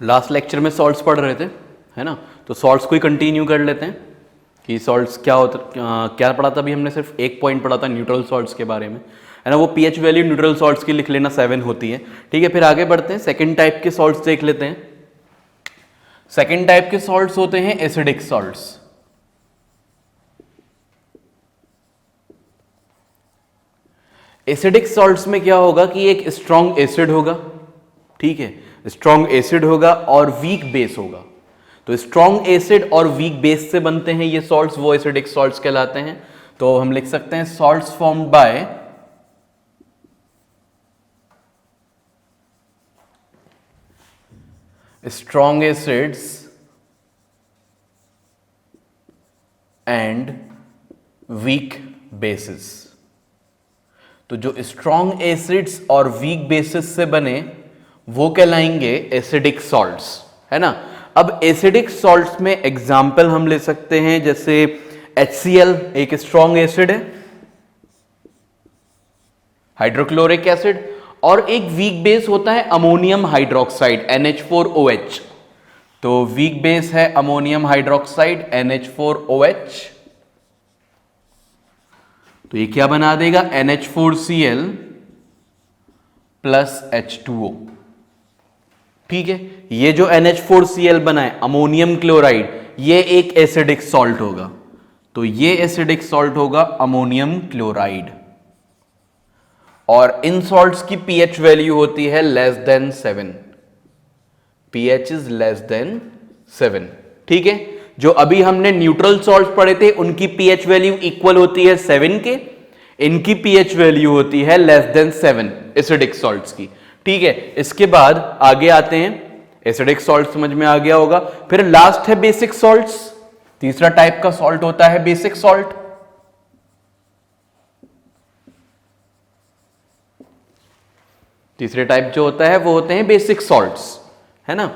Last lecture में salts पढ़ रहे थे, है ना। तो सॉल्ट्स को ही कंटिन्यू कर लेते हैं कि सॉल्ट्स क्या होता, क्या पढ़ा था अभी हमने। सिर्फ एक पॉइंट पढ़ा था न्यूट्रल सॉल्ट्स के बारे में, है ना। वो पीएच वैल्यू न्यूट्रल सॉल्ट्स की लिख लेना 7 होती है, ठीक है। फिर आगे बढ़ते हैं, सेकेंड टाइप के सॉल्ट्स देख लेते हैं। सेकेंड टाइप के सॉल्ट्स होते हैं एसिडिक सॉल्ट्स। एसिडिक सॉल्ट्स में क्या होगा कि एक स्ट्रॉन्ग एसिड होगा, ठीक है, स्ट्रॉन्ग एसिड होगा और वीक बेस होगा। तो स्ट्रॉन्ग एसिड और वीक बेस से बनते हैं ये सॉल्ट्स, वो एसिडिक सॉल्ट्स कहलाते हैं। तो हम लिख सकते हैं salts formed by strong acids and weak bases. तो जो स्ट्रॉन्ग एसिड्स और वीक बेसिस से बने वो कहलाएंगे एसिडिक सॉल्ट्स, है ना। अब एसिडिक सॉल्ट्स में एग्जाम्पल हम ले सकते हैं, जैसे HCl एक स्ट्रॉन्ग एसिड है, हाइड्रोक्लोरिक एसिड, और एक वीक बेस होता है अमोनियम हाइड्रोक्साइड NH4OH। तो वीक बेस है अमोनियम हाइड्रोक्साइड NH4OH। तो ये क्या बना देगा NH4Cl प्लस H2O, ठीक है। ये जो NH4Cl बना है अमोनियम क्लोराइड, ये एक एसिडिक सॉल्ट होगा। तो ये एसिडिक सॉल्ट होगा अमोनियम क्लोराइड, और इन सॉल्ट्स की pH वैल्यू होती है less than 7। pH is less than 7, ठीक है। जो अभी हमने न्यूट्रल सॉल्ट्स पढ़े थे उनकी pH वैल्यू इक्वल होती है 7 के, इनकी pH वैल्यू होती है लेस देन 7 एसिडिक सॉल्ट्स की, ठीक है। इसके बाद आगे आते हैं, एसिडिक सॉल्ट समझ में आ गया होगा। फिर लास्ट है बेसिक सॉल्ट्स। तीसरा टाइप का सॉल्ट होता है बेसिक सॉल्ट। तीसरे टाइप जो होता है वो होते हैं बेसिक सॉल्ट्स, है ना।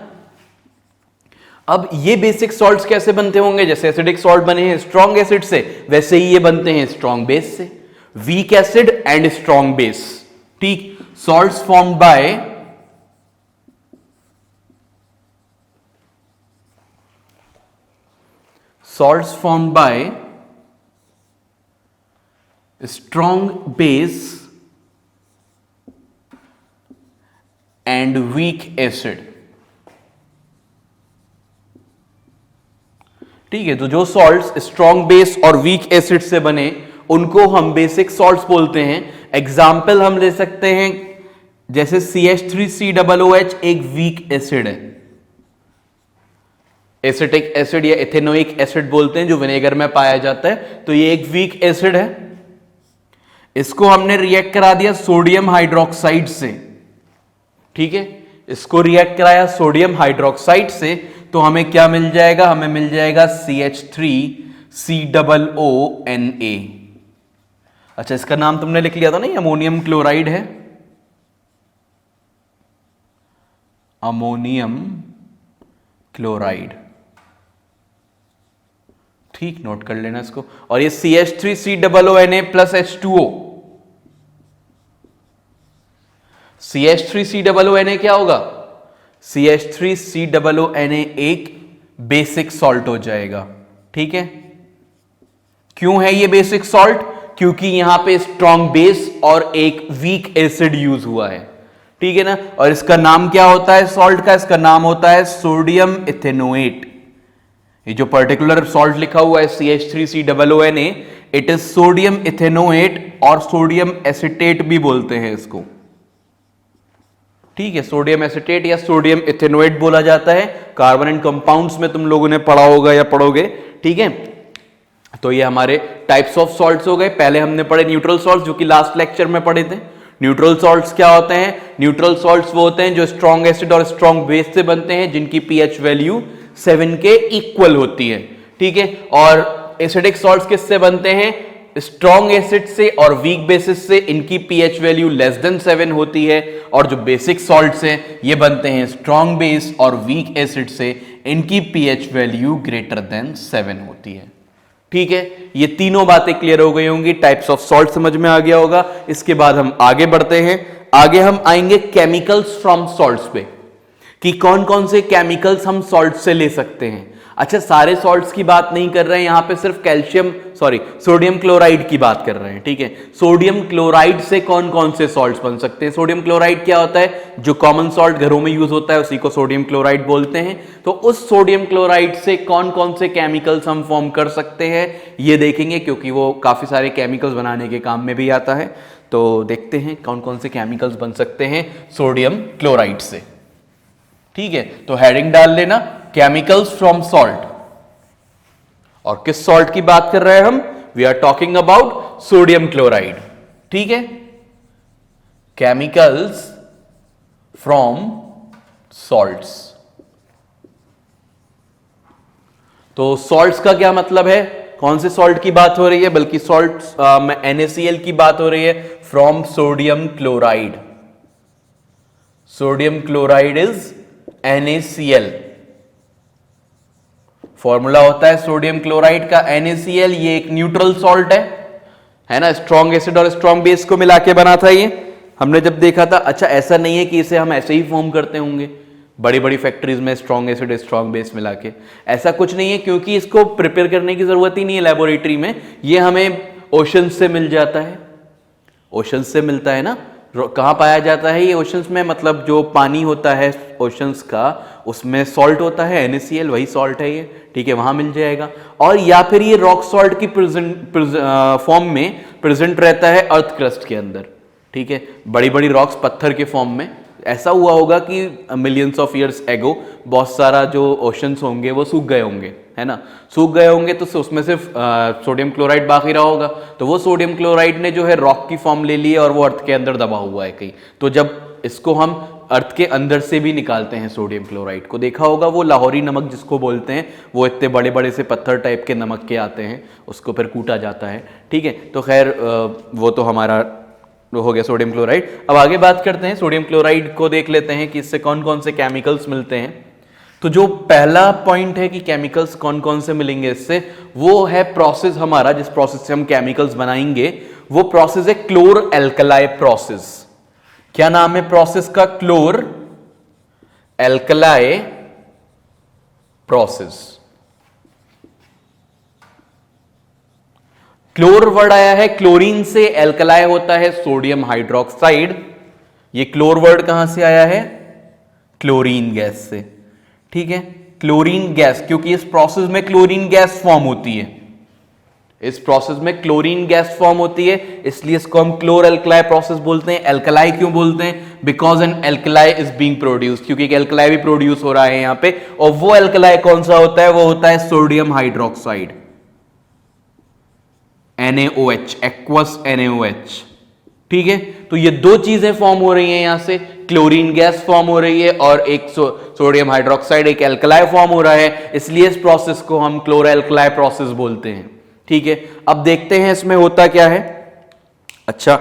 अब ये बेसिक सॉल्ट्स कैसे बनते होंगे, जैसे एसिडिक सॉल्ट बने हैं स्ट्रॉन्ग एसिड से, वैसे ही ये बनते हैं स्ट्रॉन्ग बेस से, weak acid and strong base, ठीक। Salts formed by strong base and weak acid, ठीक है। तो जो सॉल्ट्स स्ट्रॉन्ग बेस और वीक एसिड से बने उनको हम बेसिक सॉल्ट्स बोलते हैं। एग्जाम्पल हम ले सकते हैं, जैसे CH3COOH एक वीक एसिड है, एसिटिक एसिड या इथेनोइक एसिड बोलते हैं, जो विनेगर में पाया जाता है। तो ये एक वीक एसिड है, इसको हमने रिएक्ट करा दिया सोडियम हाइड्रोक्साइड से, ठीक है। इसको रिएक्ट कराया सोडियम हाइड्रोक्साइड से, तो हमें क्या मिल जाएगा, हमें मिल जाएगा CH3COONA। अच्छा, इसका नाम तुमने लिख लिया था ना, ये अमोनियम क्लोराइड है, अमोनियम क्लोराइड, ठीक, नोट कर लेना इसको। और ये CH3COONA प्लस H2O। CH3COONA क्या होगा, CH3COONA एक बेसिक सॉल्ट हो जाएगा, ठीक है। क्यों है ये बेसिक सॉल्ट, क्योंकि यहां पे स्ट्रॉन्ग बेस और एक वीक एसिड यूज हुआ है, ठीक है ना। और इसका नाम क्या होता है सॉल्ट का, इसका नाम होता है सोडियम इथेनोएट। ये जो पर्टिकुलर सॉल्ट लिखा हुआ है CH3COONA, it is sodium ethanoate, और सोडियम एसिटेट भी बोलते हैं इसको, ठीक है। सोडियम एसिटेट या सोडियम इथेनोएट बोला जाता है। कार्बन एंड कंपाउंड्स में तुम लोगों ने पढ़ा होगा या पढ़ोगे, ठीक है। तो ये हमारे टाइप्स ऑफ सॉल्ट्स हो गए। पहले हमने पढ़े न्यूट्रल सॉल्ट्स, जो कि लास्ट लेक्चर में पढ़े थे। न्यूट्रल सॉल्ट्स क्या होते हैं, न्यूट्रल सॉल्ट्स वो होते हैं जो स्ट्रॉन्ग एसिड और स्ट्रॉन्ग बेस से बनते हैं, जिनकी pH वैल्यू 7 के इक्वल होती है, ठीक है। और एसिडिक सॉल्ट्स किससे बनते हैं, स्ट्रॉन्ग एसिड से और वीक बेसिस से, इनकी pH वैल्यू लेस देन 7 होती है। और जो बेसिक सॉल्ट्स हैं ये बनते हैं स्ट्रॉन्ग बेस और वीक एसिड से, इनकी pH वैल्यू ग्रेटर देन 7 होती है, ठीक है। ये तीनों बातें क्लियर हो गई होंगी, टाइप्स ऑफ सॉल्ट समझ में आ गया होगा। इसके बाद हम आगे बढ़ते हैं, आगे हम आएंगे केमिकल्स फ्रॉम सॉल्ट्स पे। कि कौन कौन से केमिकल्स हम सॉल्ट से ले सकते हैं। अच्छा, सारे सॉल्ट्स की बात नहीं कर रहे हैं यहां पे, सिर्फ सोडियम क्लोराइड की बात कर रहे हैं, ठीक है। सोडियम क्लोराइड से कौन कौन से सॉल्ट्स बन सकते हैं। सोडियम क्लोराइड क्या होता है, जो कॉमन सॉल्ट घरों में यूज होता है उसी को सोडियम क्लोराइड बोलते हैं। तो उस सोडियम क्लोराइड से कौन कौन से केमिकल्स हम फॉर्म कर सकते हैं ये देखेंगे, क्योंकि वो काफी सारे केमिकल्स बनाने के काम में भी आता है। तो देखते हैं कौन कौन से केमिकल्स बन सकते हैं सोडियम क्लोराइड से, ठीक है। तो हेडिंग डाल लेना, केमिकल्स फ्रॉम सॉल्ट। और किस सॉल्ट की बात कर रहे हैं हम, we are talking about sodium chloride, ठीक है। Chemicals from salts. तो सॉल्ट्स का क्या मतलब है, कौन से सॉल्ट की बात हो रही है, बल्कि सॉल्ट में NaCl की बात हो रही है, from sodium chloride. Sodium chloride is NaCl। Formula होता है सोडियम क्लोराइड का NaCl, ये एक न्यूट्रल सॉल्ट है ना, स्ट्रॉन्ग एसिड और स्ट्रॉन्ग बेस को मिला के बना था ये, हमने जब देखा था। अच्छा, ऐसा नहीं है कि इसे हम ऐसे ही फॉर्म करते होंगे बड़ी बड़ी फैक्ट्रीज में, स्ट्रॉन्ग एसिड स्ट्रॉन्ग बेस मिला के, ऐसा कुछ नहीं है, क्योंकि इसको प्रिपेयर करने की जरूरत ही नहीं है लेबोरेटरी में, ये हमें ओशन से मिल जाता है। ओशन से मिलता है ना, कहाँ पाया जाता है ये ओशंस में, मतलब जो पानी होता है ओशंस का उसमें सॉल्ट होता है NaCl, वही सॉल्ट है ये, ठीक है, वहां मिल जाएगा। और या फिर ये रॉक सॉल्ट की फॉर्म में प्रेजेंट रहता है अर्थ क्रस्ट के अंदर, ठीक है, बड़ी बड़ी रॉक्स पत्थर के फॉर्म में। ऐसा हुआ होगा कि मिलियंस ऑफ ईयर्स एगो बहुत सारा जो ओशंस होंगे वो सूख गए होंगे, है ना, सूख गए होंगे, तो उसमें सिर्फ सोडियम क्लोराइड बाकी रहा होगा। तो वो सोडियम क्लोराइड ने जो है रॉक की फॉर्म ले ली है और वो अर्थ के अंदर दबा हुआ है कहीं। तो जब इसको हम अर्थ के अंदर से भी निकालते हैं सोडियम क्लोराइड को, देखा होगा वो लाहौरी नमक जिसको बोलते हैं, वो इतने बड़े बड़े से पत्थर टाइप के नमक के आते हैं, उसको फिर कूटा जाता है, ठीक है। तो खैर वो तो हमारा हो गया सोडियम क्लोराइड। अब आगे बात करते हैं, सोडियम क्लोराइड को देख लेते हैं कि इससे कौन कौन से केमिकल्स मिलते हैं। तो जो पहला पॉइंट है कि केमिकल्स कौन कौन से मिलेंगे इससे, वो है प्रोसेस हमारा, जिस प्रोसेस से हम केमिकल्स बनाएंगे वो प्रोसेस है क्लोर एल्कलाई प्रोसेस। क्या नाम है प्रोसेस का, क्लोर एल्कलाई प्रोसेस। क्लोर वर्ड आया है क्लोरीन से, एल्कलाई होता है सोडियम हाइड्रोक्साइड। ये क्लोर वर्ड कहां से आया है, क्लोरीन गैस से, ठीक है, क्लोरीन गैस, क्योंकि इस प्रोसेस में क्लोरीन गैस फॉर्म होती है, इस प्रोसेस में क्लोरीन गैस फॉर्म होती है, इसलिए इसको हम क्लोर एल्कलाई प्रोसेस बोलते हैं। एल्कलाई क्यों बोलते हैं, because an alkali is being produce, क्योंकि एक एल्कलाई भी प्रोड्यूस हो रहा है यहां पे, और वो एल्कलाई कौन सा होता है, वो होता है sodium hydroxide, NaOH, aqueous NaOH, ठीक है। तो ये दो चीजें फॉर्म हो रही हैं यहां से, क्लोरीन गैस फॉर्म हो रही है और एक सोडियम हाइड्रोक्साइड, एक एल्कलाई फॉर्म हो रहा है, इसलिए इस प्रोसेस को हम क्लोर एल्कलाई प्रोसेस बोलते हैं, ठीक है। अब देखते हैं इसमें होता क्या है। अच्छा,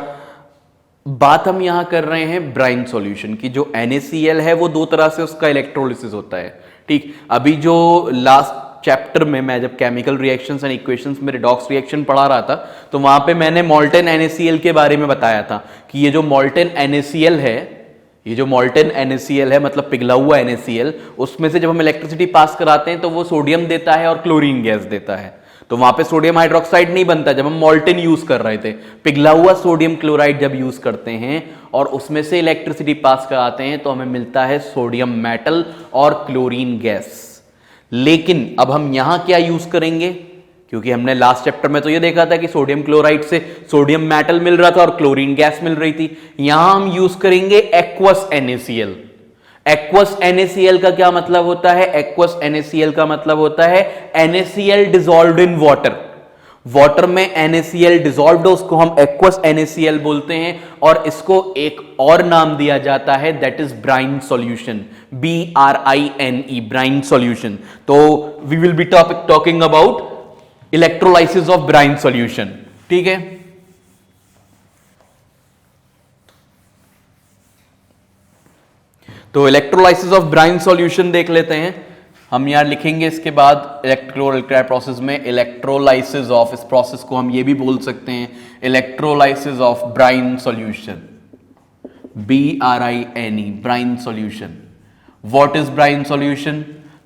बात हम यहां कर रहे हैं ब्राइन सॉल्यूशन की। जो NaCl है वो दो तरह से उसका इलेक्ट्रोलिसिस होता है, ठीक। अभी जो लास्ट चैप्टर में मैं जब केमिकल रिएक्शंस एंड इक्वेशंस में रिडॉक्स रिएक्शन पढ़ा रहा था, तो वहां पे मैंने मोल्टेन NaCl के बारे में बताया था कि ये जो मोल्टेन NaCl है, ये जो मोल्टेन NaCl है मतलब पिघला हुआ NaCl, उसमें से जब हम इलेक्ट्रिसिटी पास कराते हैं तो वो सोडियम देता है और क्लोरीन गैस देता है। तो वहां पे सोडियम हाइड्रोक्साइड नहीं बनता जब हम मोल्टेन यूज कर रहे थे। पिघला हुआ सोडियम क्लोराइड जब यूज करते हैं और उसमें से इलेक्ट्रिसिटी पास कराते हैं तो हमें मिलता है सोडियम मेटल और क्लोरीन गैस। लेकिन अब हम यहां क्या यूज करेंगे, क्योंकि हमने लास्ट चैप्टर में तो ये देखा था कि सोडियम क्लोराइड से सोडियम मेटल मिल रहा था और क्लोरीन गैस मिल रही थी। यहां हम यूज करेंगे एक्वस NaCl। एक्वस NaCl का क्या मतलब होता है, एक्वस NaCl का मतलब होता है NaCl dissolved in water. Water में NaCl डिसॉल्व्ड, उसको हम एक्वस NaCl बोलते हैं और इसको एक और नाम दिया जाता है, that is brine solution, BRINE, brine solution. तो we will be talking about electrolysis of brine solution, ठीक है। तो इलेक्ट्रोलाइसिस ऑफ ब्राइन सॉल्यूशन देख लेते हैं हम। यहां लिखेंगे इसके बाद इलेक्ट्रोलाइसिस प्रोसेस में इलेक्ट्रोलाइसिस ऑफ, इस प्रोसेस को हम ये भी बोल सकते हैं electrolysis of brine solution, BRINE, brine solution. What is brine solution?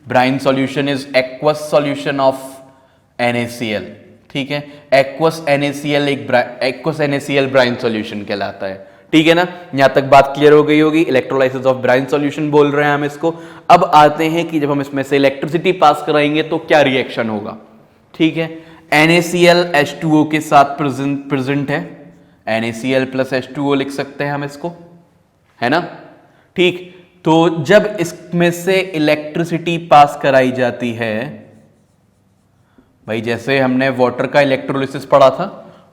Brine solution is aqueous solution of NaCl, ठीक है। Aqueous NaCl aqueous NaCl brine solution कहलाता है, ठीक है ना। यहां तक बात क्लियर हो गई होगी। इलेक्ट्रोलाइसिस ऑफ ब्राइन सॉल्यूशन बोल रहे हैं हम इसको। अब आते हैं कि जब हम इसमें से इलेक्ट्रिसिटी पास कराएंगे तो क्या रिएक्शन होगा, ठीक है। NaCl H2O के साथ प्रेजेंट है, NaCl प्लस H2O लिख सकते हैं हम इसको, है ना, ठीक। तो जब इसमें से इलेक्ट्रिसिटी पास कराई जाती है, भाई जैसे हमने वाटर का इलेक्ट्रोलिसिस पढ़ा था,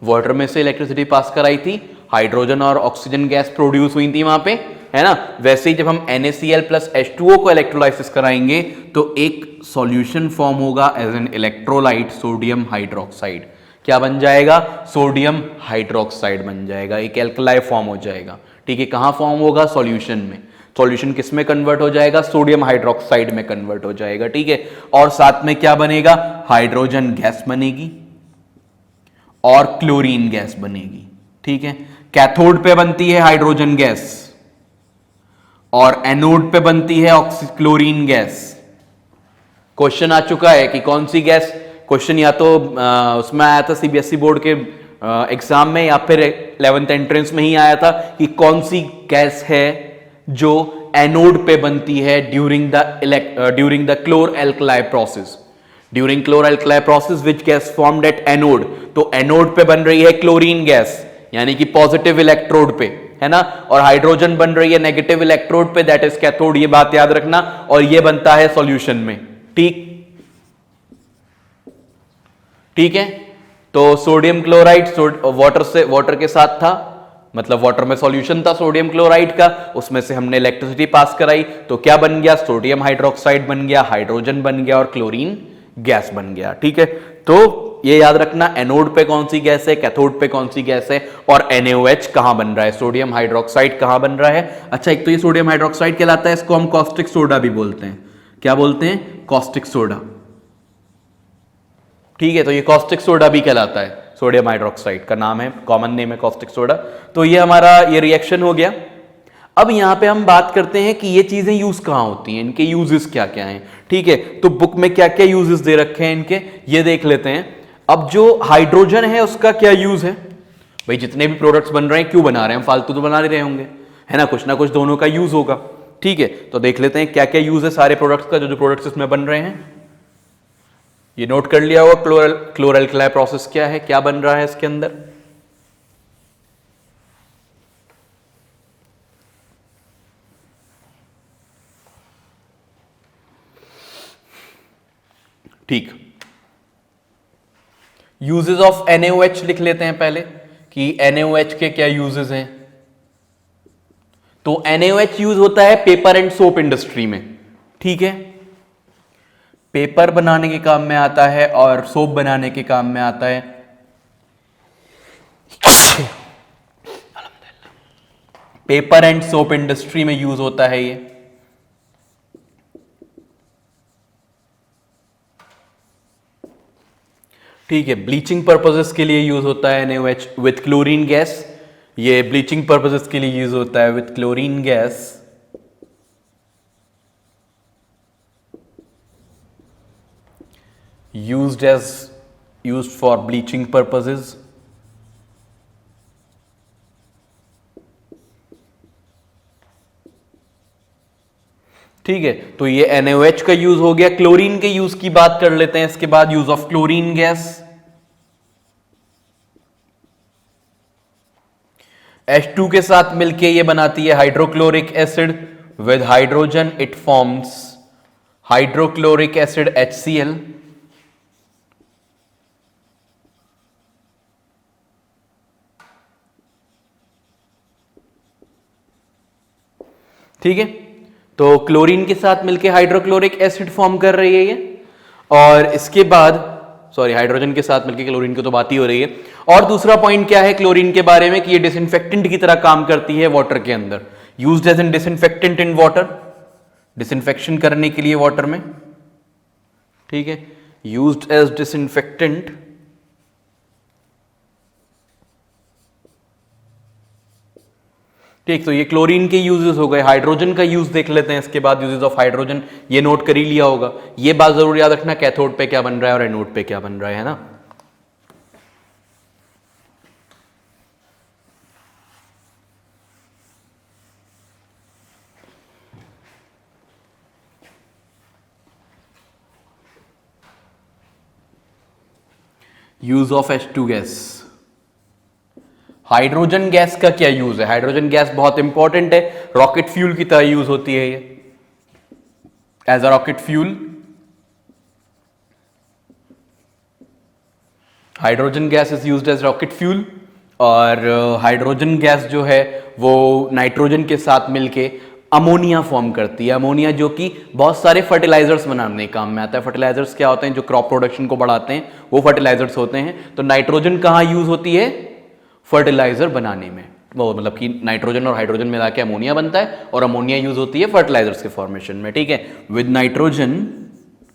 वाटर में से इलेक्ट्रिसिटी पास कराई थी, हाइड्रोजन और ऑक्सीजन गैस प्रोड्यूस हुई थी वहां पे, है ना। वैसे ही जब हम NaCl प्लस H2O को इलेक्ट्रोलाइसिस कराएंगे तो एक सॉल्यूशन फॉर्म होगा as an electrolyte, sodium hydroxide. क्या बन जाएगा? सोडियम हाइड्रोक्साइड बन जाएगा, एक एल्कलाई फॉर्म हो जाएगा, ठीक है। कहां फॉर्म होगा? सॉल्यूशन में। सॉल्यूशन किस में कन्वर्ट हो जाएगा? सोडियम हाइड्रोक्साइड में कन्वर्ट हो जाएगा, ठीक है। और साथ में क्या बनेगा? हाइड्रोजन गैस बनेगी और क्लोरीन गैस बनेगी, ठीक है। कैथोड पे बनती है हाइड्रोजन गैस और एनोड पे बनती है क्लोरीन गैस। क्वेश्चन आ चुका है कि कौन सी गैस, क्वेश्चन या तो उसमें आया था CBSE बोर्ड के एग्जाम में, या फिर 11th एंट्रेंस में ही आया था कि कौन सी गैस है जो एनोड पे बनती है during the chlor alkali process. During chlor alkali process which gas formed at anode, तो एनोड पे बन रही है क्लोरीन गैस, यानी कि पॉजिटिव इलेक्ट्रोड पे, है ना। और हाइड्रोजन बन रही है नेगेटिव इलेक्ट्रोड पे, दैट इज कैथोड। ये बात याद रखना। और ये बनता है सॉल्यूशन में, ठीक, ठीक है। तो सोडियम क्लोराइड वाटर के साथ था, मतलब वाटर में सॉल्यूशन था सोडियम क्लोराइड का, उसमें से हमने इलेक्ट्रिसिटी पास कराई तो क्या बन गया? सोडियम हाइड्रोक्साइड बन गया, हाइड्रोजन बन गया और क्लोरीन गैस बन गया, ठीक है। तो ये याद रखना, एनोड पे कौन सी गैस है, कैथोड पे कौन सी गैस है, और NaOH कहां बन रहा है, सोडियम हाइड्रोक्साइड कहां बन रहा है। अच्छा, एक तो ये सोडियम हाइड्रोक्साइड कहलाता है, इसको हम कॉस्टिक सोडा भी बोलते हैं। क्या बोलते हैं? कॉस्टिक सोडा, ठीक है। तो ये कॉस्टिक सोडा भी कहलाता है, सोडियम हाइड्रोक्साइड का नाम है, कॉमन नेम है कॉस्टिक सोडा। तो ये हमारा ये रिएक्शन हो गया। अब यहां पे हम बात करते हैं कि ये चीजें यूज कहां होती हैं, इनके यूजेस क्या क्या हैं, ठीक है। तो बुक में क्या क्या यूजेस दे रखे हैं इनके, ये देख लेते हैं। अब जो हाइड्रोजन है उसका क्या यूज है? भाई जितने भी प्रोडक्ट्स बन रहे हैं क्यों बना रहे हैं, हम फालतू तो बना नहीं रहे होंगे, है ना कुछ दोनों का यूज होगा, ठीक है। तो देख लेते हैं क्या क्या यूज है सारे प्रोडक्ट्स का, जो प्रोडक्ट्स इसमें बन रहे हैं। ये नोट कर लिया होगा, क्लोर एल्कलाई प्रोसेस क्या है, क्या बन रहा है इसके अंदर। ठीक, यूजेस ऑफ NaOH लिख लेते हैं पहले कि NaOH के क्या यूजेस हैं। तो NaOH यूज होता है पेपर एंड सोप इंडस्ट्री में, ठीक है। पेपर बनाने के काम में आता है और सोप बनाने के काम में आता है। पेपर एंड सोप इंडस्ट्री में यूज होता है ये। ठीक है, ब्लीचिंग पर्पसेस के लिए यूज होता है NaOH विथ क्लोरीन गैस। ये ब्लीचिंग पर्पसेस के लिए यूज होता है with chlorine gas. used for bleaching purposes। ठीक है, तो ये NaOH का यूज हो गया। क्लोरीन के यूज की बात कर लेते हैं इसके बाद, use of chlorine gas. H2 के साथ मिलके ये बनाती है hydrochloric acid. With hydrogen it forms hydrochloric acid HCl। ठीक है, तो क्लोरीन के साथ मिलके हाइड्रोक्लोरिक एसिड फॉर्म कर रही है ये। और इसके बाद सॉरी, हाइड्रोजन के साथ मिलके क्लोरीन की तो बात ही हो रही है। और दूसरा पॉइंट क्या है क्लोरीन के बारे में कि ये डिसइंफेक्टेंट की तरह काम करती है वाटर के अंदर। Used as an disinfectant in water, disinfection करने के लिए वाटर में। ठीक है, यूज्ड एज डिसइंफेक्टेंट ठीक, तो ये क्लोरीन के यूजेस हो गए। हाइड्रोजन का यूज देख लेते हैं इसके बाद, यूजेस ऑफ हाइड्रोजन, ये नोट कर ही लिया होगा। ये बात जरूर याद रखना, कैथोड पे क्या बन रहा है और एनोड पे क्या बन रहा है ना। Use of H2 gas. Hydrogen gas का क्या यूज है? हाइड्रोजन गैस बहुत इंपॉर्टेंट है, रॉकेट फ्यूल की तरह यूज होती है ये, as a rocket fuel. Hydrogen gas is used as rocket fuel. और हाइड्रोजन गैस जो है वो नाइट्रोजन के साथ मिलके अमोनिया फॉर्म करती है। अमोनिया जो कि बहुत सारे फर्टिलाइजर्स बनाने के काम में आता है। फर्टिलाइजर्स क्या होते हैं? जो क्रॉप प्रोडक्शन को बढ़ाते हैं वो फर्टिलाइजर्स होते हैं। तो नाइट्रोजन कहाँ यूज होती है? फर्टिलाइजर बनाने में। वो मतलब कि नाइट्रोजन और हाइड्रोजन मिला के अमोनिया बनता है और अमोनिया यूज होती है फर्टिलाइजर्स के फॉर्मेशन में। ठीक है, विद नाइट्रोजन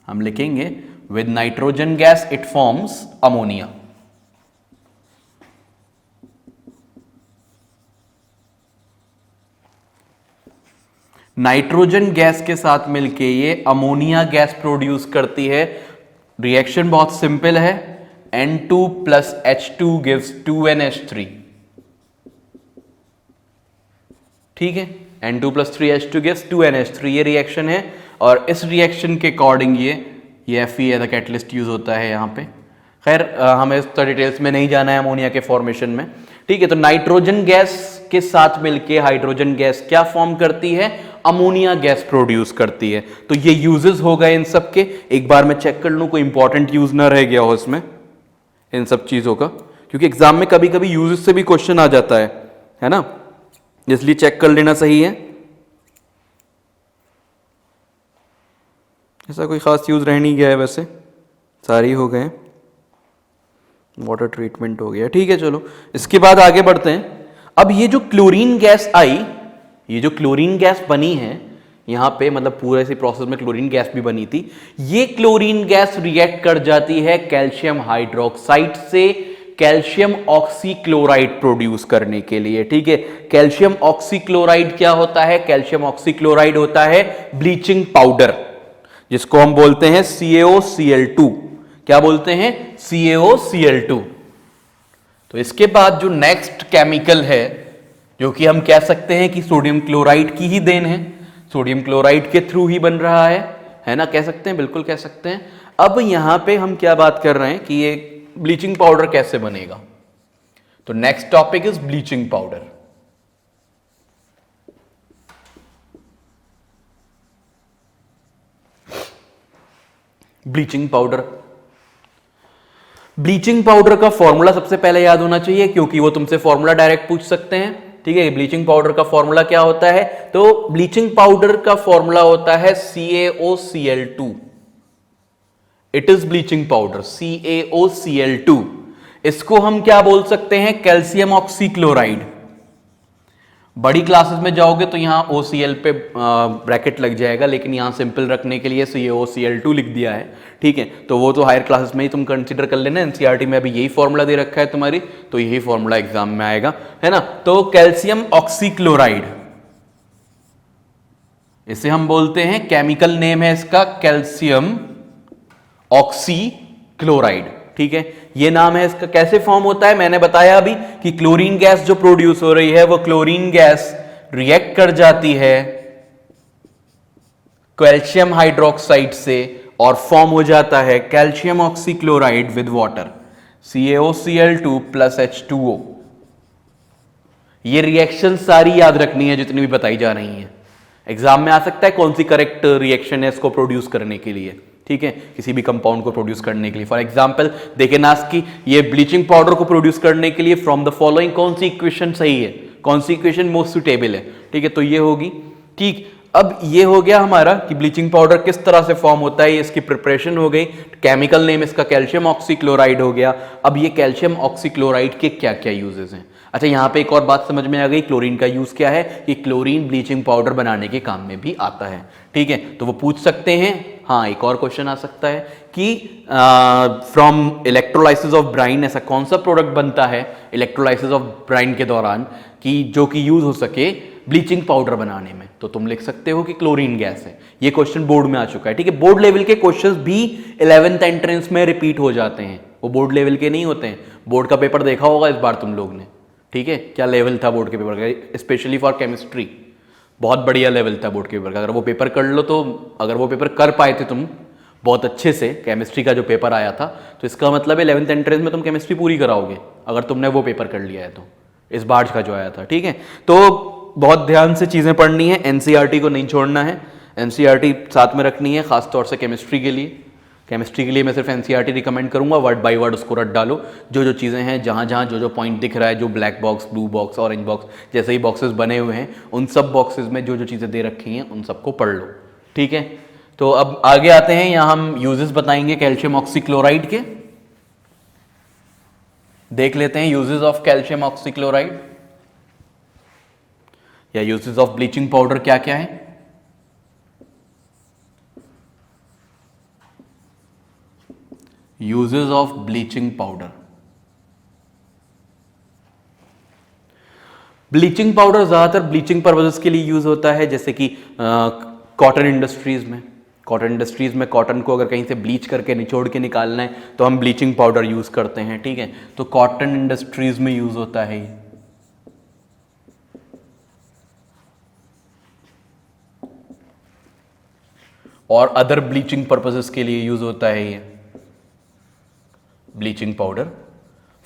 हम लिखेंगे with nitrogen gas it forms ammonia. Nitrogen gas के साथ मिलके ये अमोनिया गैस प्रोड्यूस करती है। रिएक्शन बहुत सिंपल है, N2 plus H2 gives 2NH3। ठीक है, N2 plus 3H2 gives 2NH3 ये रिएक्शन है। और इस रिएक्शन के अकॉर्डिंग ये Fe as a catalyst use होता है यहाँ पे। खैर हमें इस डिटेल्स में नहीं जाना है अमोनिया के फॉर्मेशन में। ठीक है, तो नाइट्रोजन गैस के साथ मिलके हाइड्रोजन गैस क्या फॉर्म करती है? अमोनिया गैस प्रोड्यूस करती है। तो ये यूजेस हो गए इन सब के। एक बार मैं चेक कर लूं कोई इंपॉर्टेंट यूज ना रह गया हो इसमें इन सब चीजों का, क्योंकि एग्जाम में कभी कभी यूजेस से भी क्वेश्चन आ जाता है ना, इसलिए चेक कर लेना सही है। ऐसा कोई खास यूज रह नहीं गया है, वैसे सारे ही हो गए। वाटर ट्रीटमेंट हो गया, ठीक है। चलो इसके बाद आगे बढ़ते हैं। अब ये जो क्लोरीन गैस आई, ये जो क्लोरीन गैस बनी है यहां पे, मतलब पूरे इसी प्रोसेस में क्लोरीन गैस भी बनी थी। ये क्लोरीन गैस रिएक्ट कर जाती है कैल्शियम हाइड्रोक्साइड से कैल्शियम ऑक्सीक्लोराइड प्रोड्यूस करने के लिए। ठीक है, कैल्शियम ऑक्सीक्लोराइड क्या होता है? कैल्शियम ऑक्सीक्लोराइड होता है ब्लीचिंग पाउडर, जिसको हम बोलते हैं CaOCl2। क्या बोलते हैं? CaOCl2। तो इसके बाद जो नेक्स्ट केमिकल है, जो कि हम कह सकते हैं कि सोडियम क्लोराइड की ही देन है, सोडियम क्लोराइड के थ्रू ही बन रहा है ना, कह सकते हैं, बिल्कुल कह सकते हैं। अब यहां पे हम क्या बात कर रहे हैं कि ये ब्लीचिंग पाउडर कैसे बनेगा। तो next topic is bleaching powder. Bleaching powder, bleaching powder का फॉर्मूला सबसे पहले याद होना चाहिए, क्योंकि वो तुमसे फॉर्मूला डायरेक्ट पूछ सकते हैं। ठीक है, ब्लीचिंग पाउडर का फॉर्मूला क्या होता है? तो ब्लीचिंग पाउडर का फॉर्मूला होता है CaOCl2। It is bleaching powder CaOCl2। इसको हम क्या बोल सकते हैं? Calcium oxychloride. बड़ी क्लासेस में जाओगे तो यहां OCl पे ब्रैकेट लग जाएगा, लेकिन यहां सिंपल रखने के लिए CaOCl2 लिख दिया है। ठीक है, तो वो तो हायर क्लासेस में ही तुम कंसीडर कर लेना। NCERT में अभी यही फॉर्मूला दे रखा है तुम्हारी, तो यही फॉर्मूला एग्जाम में आएगा, है ना। तो कैल्शियम ऑक्सीक्लोराइड, इसे हम बोलते हैं, केमिकल नेम है इसका कैल्शियम ऑक्सीक्लोराइड। ठीक है, ये नाम है इसका। कैसे फॉर्म होता है? मैंने बताया अभी कि क्लोरीन गैस जो प्रोड्यूस हो रही है वो क्लोरीन गैस रिएक्ट कर जाती है कैल्शियम हाइड्रोक्साइड से और फॉर्म हो जाता है calcium oxychloride with water, CaOCl2 plus H2O। ये रिएक्शन सारी याद रखनी है जितनी भी बताई जा रही हैं। एग्जाम में आ सकता है कौन सी करेक्ट रिएक्शन है इसको प्रोड्यूस करने के लिए। ठीक है, किसी भी कंपाउंड को प्रोड्यूस करने के लिए। फॉर एग्जांपल देखे नास की ये ब्लीचिंग पाउडर को प्रोड्यूस करने के लिए फ्रॉम द फॉलोइंग कौन सी इक्वेशन सही है, कौन सी इक्वेशन मोस्ट सुटेबल है। ठीक है, तो ये होगी। ठीक, अब ये हो गया हमारा कि ब्लीचिंग पाउडर किस तरह से फॉर्म होता है, इसकी प्रिपरेशन हो गई। केमिकल नेम इसका कैल्शियम ऑक्सीक्लोराइड हो गया। अब ये कैल्शियम ऑक्सीक्लोराइड के क्या क्या यूजेस हैं? अच्छा, यहां पे एक और बात समझ में आ गई, क्लोरीन का यूज क्या है कि क्लोरीन ब्लीचिंग पाउडर बनाने के काम में भी आता है। ठीक है, तो वो पूछ सकते हैं हाँ, एक और क्वेश्चन आ सकता है कि फ्रॉम इलेक्ट्रोलाइसिस ऑफ ब्राइन ऐसा कौन सा प्रोडक्ट बनता है इलेक्ट्रोलाइसिस ऑफ ब्राइन के दौरान कि जो कि यूज हो सके ब्लीचिंग पाउडर बनाने में। तो तुम लिख सकते हो कि क्लोरीन गैस है। ये क्वेश्चन बोर्ड में आ चुका है, ठीक है। बोर्ड लेवल के क्वेश्चंस भी 11th एंट्रेंस में रिपीट हो जाते हैं, वो बोर्ड लेवल के नहीं होते हैं। बोर्ड का पेपर देखा होगा इस बार तुम लोग ने, ठीक है। क्या लेवल था बोर्ड के पेपर का, स्पेशली फॉर केमिस्ट्री, बहुत बढ़िया लेवल था बोर्ड के पेपर का। अगर वो पेपर कर लो तो, अगर वो पेपर कर पाए थे तुम बहुत अच्छे से, केमिस्ट्री का जो पेपर आया था, तो इसका मतलब है 11th एंट्रेंस में तुम केमिस्ट्री पूरी कराओगे अगर तुमने वो पेपर कर लिया है तो, इस बार का जो आया था, ठीक है। तो बहुत ध्यान से चीजें पढ़नी है, एनसीईआरटी को नहीं छोड़ना है, एनसीईआरटी साथ में रखनी है, खासतौर से केमिस्ट्री के लिए। केमिस्ट्री के लिए मैं सिर्फ एनसीईआरटी रिकमेंड करूंगा, वर्ड बाय वर्ड उसको रट डालो। जो जो चीज़ें हैं, जहाँ जहाँ जो जो पॉइंट दिख रहा है, जो black box, blue box, orange box जैसे ही बॉक्सेस बने हुए हैं, उन सब बॉक्सेस में जो जो चीज़ें दे रखी हैं उन सबको पढ़ लो, ठीक है। तो अब आगे आते हैं, यहाँ हम यूजेस बताएंगे कैल्शियम ऑक्सीक्लोराइड के। देख लेते हैं यूजेस ऑफ कैल्शियम ऑक्सीक्लोराइड या यूजेस ऑफ ब्लीचिंग पाउडर क्या क्या है। Uses of bleaching powder. Bleaching powder ज्यादातर ब्लीचिंग पर्पसेस के लिए यूज होता है, जैसे कि कॉटन इंडस्ट्रीज में। कॉटन इंडस्ट्रीज में कॉटन को अगर कहीं से ब्लीच करके निचोड़ के निकालना है तो हम ब्लीचिंग पाउडर यूज करते हैं, ठीक है। तो कॉटन इंडस्ट्रीज में यूज होता है ये। और अदर ब्लीचिंग पर्पसेस के लिए यूज होता है ये bleaching powder,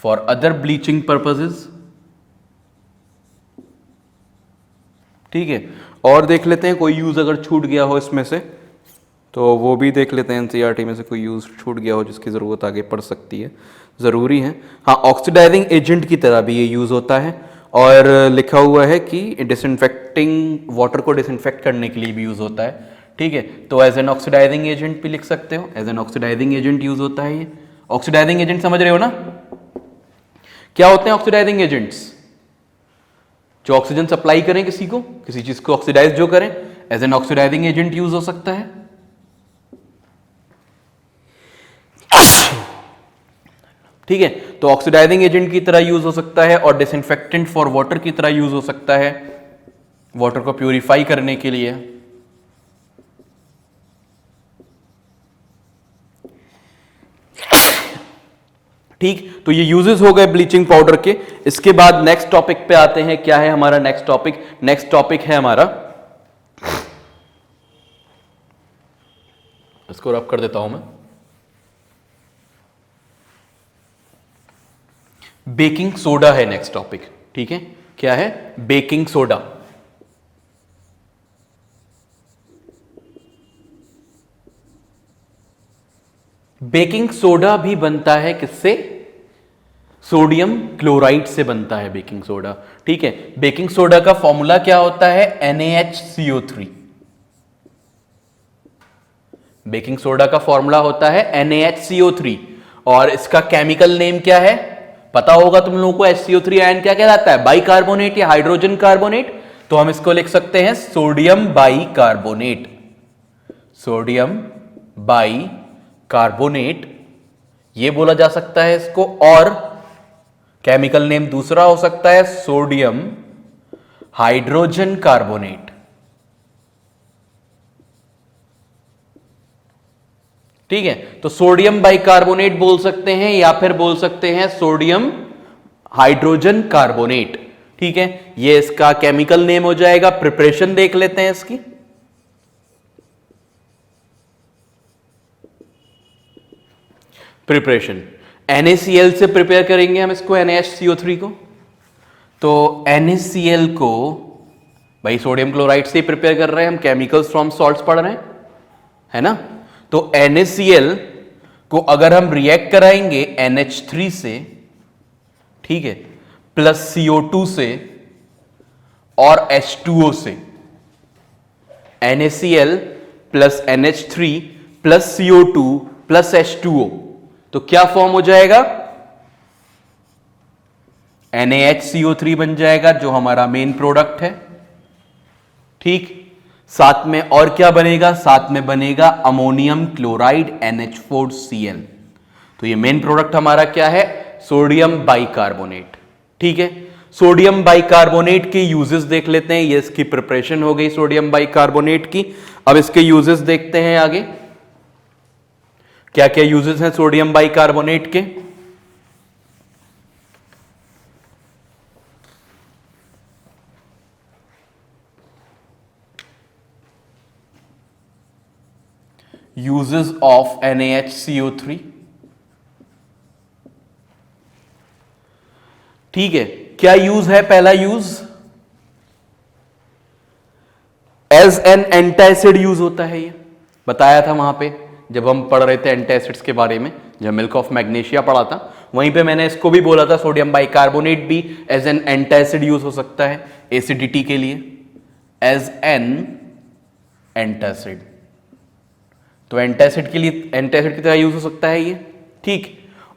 for other bleaching purposes, ठीक है। और देख लेते हैं कोई यूज अगर छूट गया हो इसमें से, तो वो भी देख लेते हैं। एनसीईआरटी में से कोई यूज छूट गया हो जिसकी जरूरत आगे पड़ सकती है, जरूरी है। हाँ, ऑक्सीडाइजिंग एजेंट की तरह भी ये यूज होता है, और लिखा हुआ है कि डिसइंफेक्टिंग, वाटर को डिसइंफेक्ट करने के लिए भी यूज होता है, ठीक है। तो एज एन ऑक्सीडाइजिंग एजेंट भी लिख सकते हो, as an oxidizing agent use होता है ये। ऑक्सीडाइजिंग एजेंट समझ रहे हो ना, क्या होते हैं ऑक्सीडाइजिंग एजेंट्स? जो ऑक्सीजन सप्लाई करें किसी को, किसी चीज को ऑक्सीडाइज जो करें, as an oxidizing agent use हो सकता है। ठीक है, तो ऑक्सीडाइजिंग एजेंट की तरह यूज हो सकता है, और डिसइंफेक्टेंट फॉर वाटर की तरह यूज हो सकता है, वाटर को प्यूरिफाई करने के लिए। ठीक, तो ये यूजेस हो गए ब्लीचिंग पाउडर के। इसके बाद नेक्स्ट टॉपिक पे आते हैं। क्या है हमारा नेक्स्ट टॉपिक? नेक्स्ट टॉपिक है हमारा, इसको रब कर देता हूं मैं, बेकिंग सोडा है नेक्स्ट टॉपिक, ठीक है। क्या है? Baking soda. बेकिंग सोडा भी बनता है किससे? सोडियम क्लोराइड से बनता है बेकिंग सोडा, ठीक है। बेकिंग सोडा का फॉर्मूला क्या होता है? NaHCO3। बेकिंग सोडा का फॉर्मूला होता है NaHCO3, और इसका केमिकल नेम क्या है? पता होगा तुम लोगों को। HCO3 आयन क्या कहलाता है? बाइकार्बोनेट या हाइड्रोजन कार्बोनेट। तो हम इसको लिख सकते हैं सोडियम बाइकार्बोनेट। सोडियम बाइकार्बोनेट ये बोला जा सकता है इसको, और केमिकल नेम दूसरा हो सकता है सोडियम हाइड्रोजन कार्बोनेट, ठीक है। तो सोडियम बाइकार्बोनेट बोल सकते हैं, या फिर बोल सकते हैं सोडियम हाइड्रोजन कार्बोनेट, ठीक है। ये इसका केमिकल नेम हो जाएगा। प्रिपरेशन देख लेते हैं इसकी। प्रिपरेशन NaCl से प्रिपेयर करेंगे हम इसको, NaHCO3 को। तो NaCl को भाई सोडियम क्लोराइड से प्रिपेयर कर रहे हैं हम, केमिकल्स फ्रॉम सॉल्ट्स पढ़ रहे हैं, है ना। तो NaCl को अगर हम रिएक्ट कराएंगे NH3 से, ठीक है, प्लस CO2 से और H2O से, NaCl plus NH3 plus CO2 plus H2O, तो क्या फॉर्म हो जाएगा? NaHCO3 बन जाएगा, जो हमारा मेन प्रोडक्ट है, ठीक। साथ में और क्या बनेगा, साथ में बनेगा अमोनियम क्लोराइड NH4Cl। तो ये मेन प्रोडक्ट हमारा क्या है, सोडियम बाइकार्बोनेट। ठीक है, सोडियम बाइकार्बोनेट के यूजेस देख लेते हैं। ये इसकी प्रिपरेशन हो गई सोडियम बाइकार्बोनेट की। अब इसके यूजेस देखते हैं आगे क्या क्या यूजेस हैं सोडियम बाइकार्बोनेट के। Uses of NaHCO3। ठीक है, क्या यूज है, पहला use as an antacid use होता है। ये बताया था वहां पे जब हम पढ़ रहे थे एंटासिड्स के बारे में, जब मिल्क ऑफ मैग्नीशिया पढ़ा था, वहीं पे मैंने इसको भी बोला था सोडियम बाइकार्बोनेट भी एज एन एंटासिड यूज हो सकता है एसिडिटी के लिए, एज एन एंटासिड। तो एंटासिड के लिए, एंटासिड की तरह यूज हो सकता है ये। ठीक,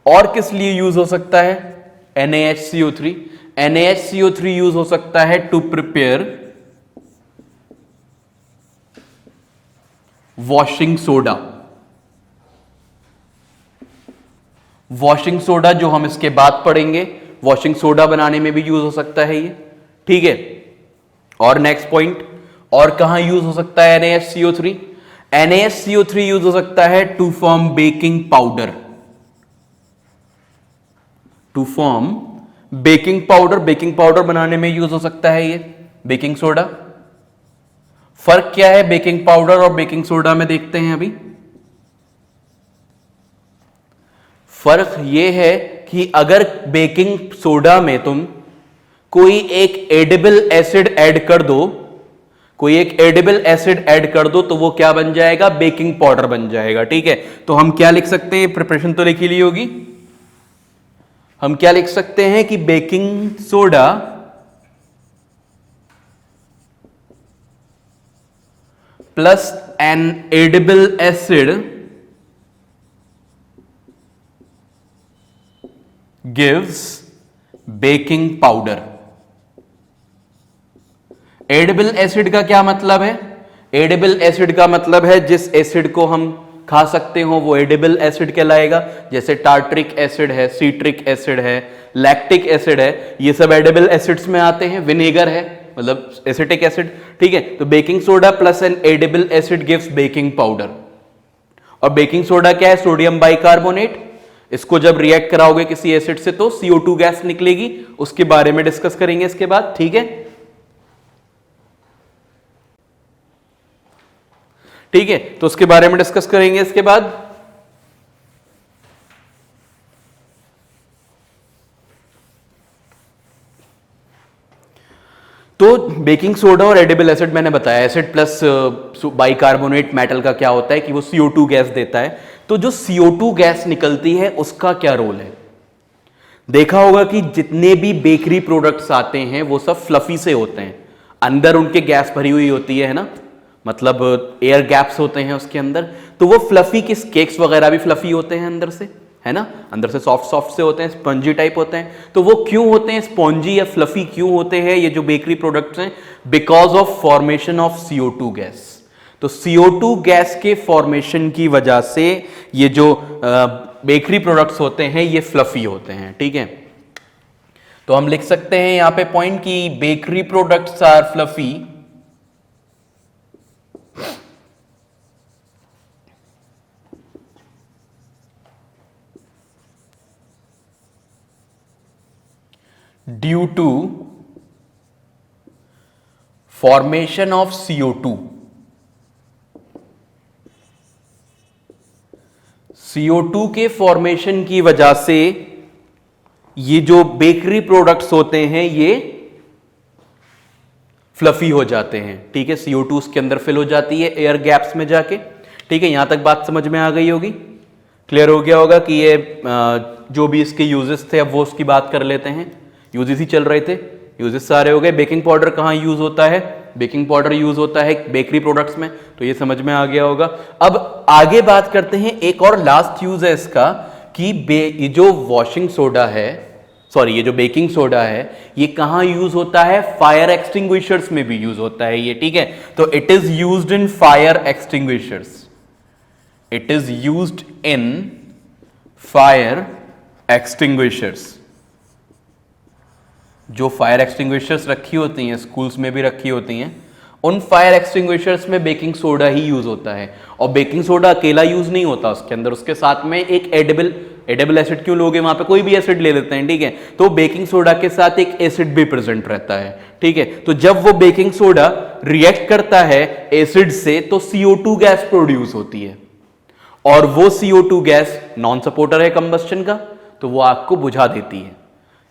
और किस लिए यूज हो सकता है, NaHCO3। NaHCO3 यूज हो सकता है to prepare washing soda. Washing soda जो हम इसके बाद पढ़ेंगे, वॉशिंग सोडा बनाने में भी यूज हो सकता है ये। ठीक है, और नेक्स्ट पॉइंट, और कहां यूज हो सकता है NaHCO3? NaHCO3 यूज हो सकता है to form baking powder. To form baking powder, baking powder बनाने में यूज हो सकता है ये बेकिंग सोडा। फर्क क्या है बेकिंग पाउडर और बेकिंग सोडा में, देखते हैं अभी। फर्क यह है कि अगर बेकिंग सोडा में तुम कोई एक एडिबल एसिड ऐड कर दो, कोई एक एडिबल एसिड ऐड कर दो, तो वो क्या बन जाएगा, बेकिंग पाउडर बन जाएगा। ठीक है, तो हम क्या लिख सकते हैं, प्रिपरेशन तो लिखी ली होगी, हम क्या लिख सकते हैं कि baking soda plus an edible acid gives baking powder. Edible acid का क्या मतलब है, एडिबल एसिड का मतलब है जिस एसिड को हम खा सकते हो वो एडिबल एसिड कहलाएगा। जैसे टार्ट्रिक एसिड है, सीट्रिक एसिड है, लैक्टिक एसिड है, ये सब एडिबल एसिड्स में आते हैं। विनेगर है मतलब एसिटिक एसिड। ठीक है, तो baking soda plus an edible acid gives baking powder. और बेकिंग सोडा क्या है, सोडियम बाइकार्बोनेट। इसको जब रिएक्ट कराओगे किसी एसिड से तो CO2 गैस निकलेगी, उसके बारे में डिस्कस करेंगे इसके बाद। ठीक है, ठीक है, तो उसके बारे में डिस्कस करेंगे इसके बाद। तो बेकिंग सोडा और एडिबल एसिड मैंने बताया, एसिड प्लस बाइकार्बोनेट मेटल का क्या होता है कि वो CO2 गैस देता है। तो जो CO2 गैस निकलती है उसका क्या रोल है, देखा होगा कि जितने भी बेकरी प्रोडक्ट्स आते हैं वो सब फ्लफी से होते हैं, अंदर उनके गैस भरी हुई होती है ना, मतलब एयर गैप्स होते हैं उसके अंदर। तो वो फ्लफी, किस केक्स वगैरह भी फ्लफी होते हैं अंदर से, है ना, अंदर से सॉफ्ट सॉफ्ट से होते हैं, स्पंजी टाइप होते हैं। तो वो क्यों होते हैं स्पॉन्जी या फ्लफी क्यों होते हैं ये जो बेकरी प्रोडक्ट्स हैं, because of formation of CO2 gas. तो CO2 गैस के फॉर्मेशन की वजह से ये जो बेकरी प्रोडक्ट्स होते हैं ये फ्लफी होते हैं। ठीक है, तो हम लिख सकते हैं यहां पे पॉइंट कि bakery products are fluffy due to formation of CO2। CO2 के फॉर्मेशन की वजह से ये जो बेकरी प्रोडक्ट्स होते हैं ये फ्लफी हो जाते हैं। ठीक है, CO2 उसके अंदर फिल हो जाती है एयर गैप्स में जाके। ठीक है, यहां तक बात समझ में आ गई होगी, क्लियर हो गया होगा कि ये जो भी इसके यूजेस थे अब वो उसकी बात कर लेते हैं। यूजेस ही चल रहे थे, यूजेस सारे हो गए। बेकिंग पाउडर कहाँ यूज होता है, बेकिंग पाउडर यूज होता है बेकरी प्रोडक्ट्स में, तो ये समझ में आ गया होगा। अब आगे बात करते हैं, एक और लास्ट यूज है इसका कि जो वॉशिंग सोडा है सॉरी, ये जो बेकिंग सोडा है ये कहां यूज होता है? फायर एक्सटिंग्विशर्स में भी यूज होता है ये, ठीक है। तो it is used in fire extinguishers, it is used in fire extinguishers. जो फायर एक्सटिंग्विशर्स रखी होती हैं, स्कूल्स में भी रखी होती हैं, उन फायर एक्सटिंग्विशर्स में बेकिंग सोडा ही यूज होता है। और बेकिंग सोडा अकेला यूज नहीं होता उसके अंदर, उसके साथ में एक एडिबल एसिड क्यों लोगे, वहां पे कोई भी एसिड ले लेते हैं, ठीक है। तो बेकिंग सोडा के साथ एक एसिड भी प्रेजेंट रहता है, ठीक है। तो जब वो बेकिंग सोडा रिएक्ट करता है एसिड से तो CO2 गैस प्रोड्यूस होती है, और वो CO2 गैस नॉन सपोर्टर है कंबस्शन का, तो वो आग को बुझा देती है।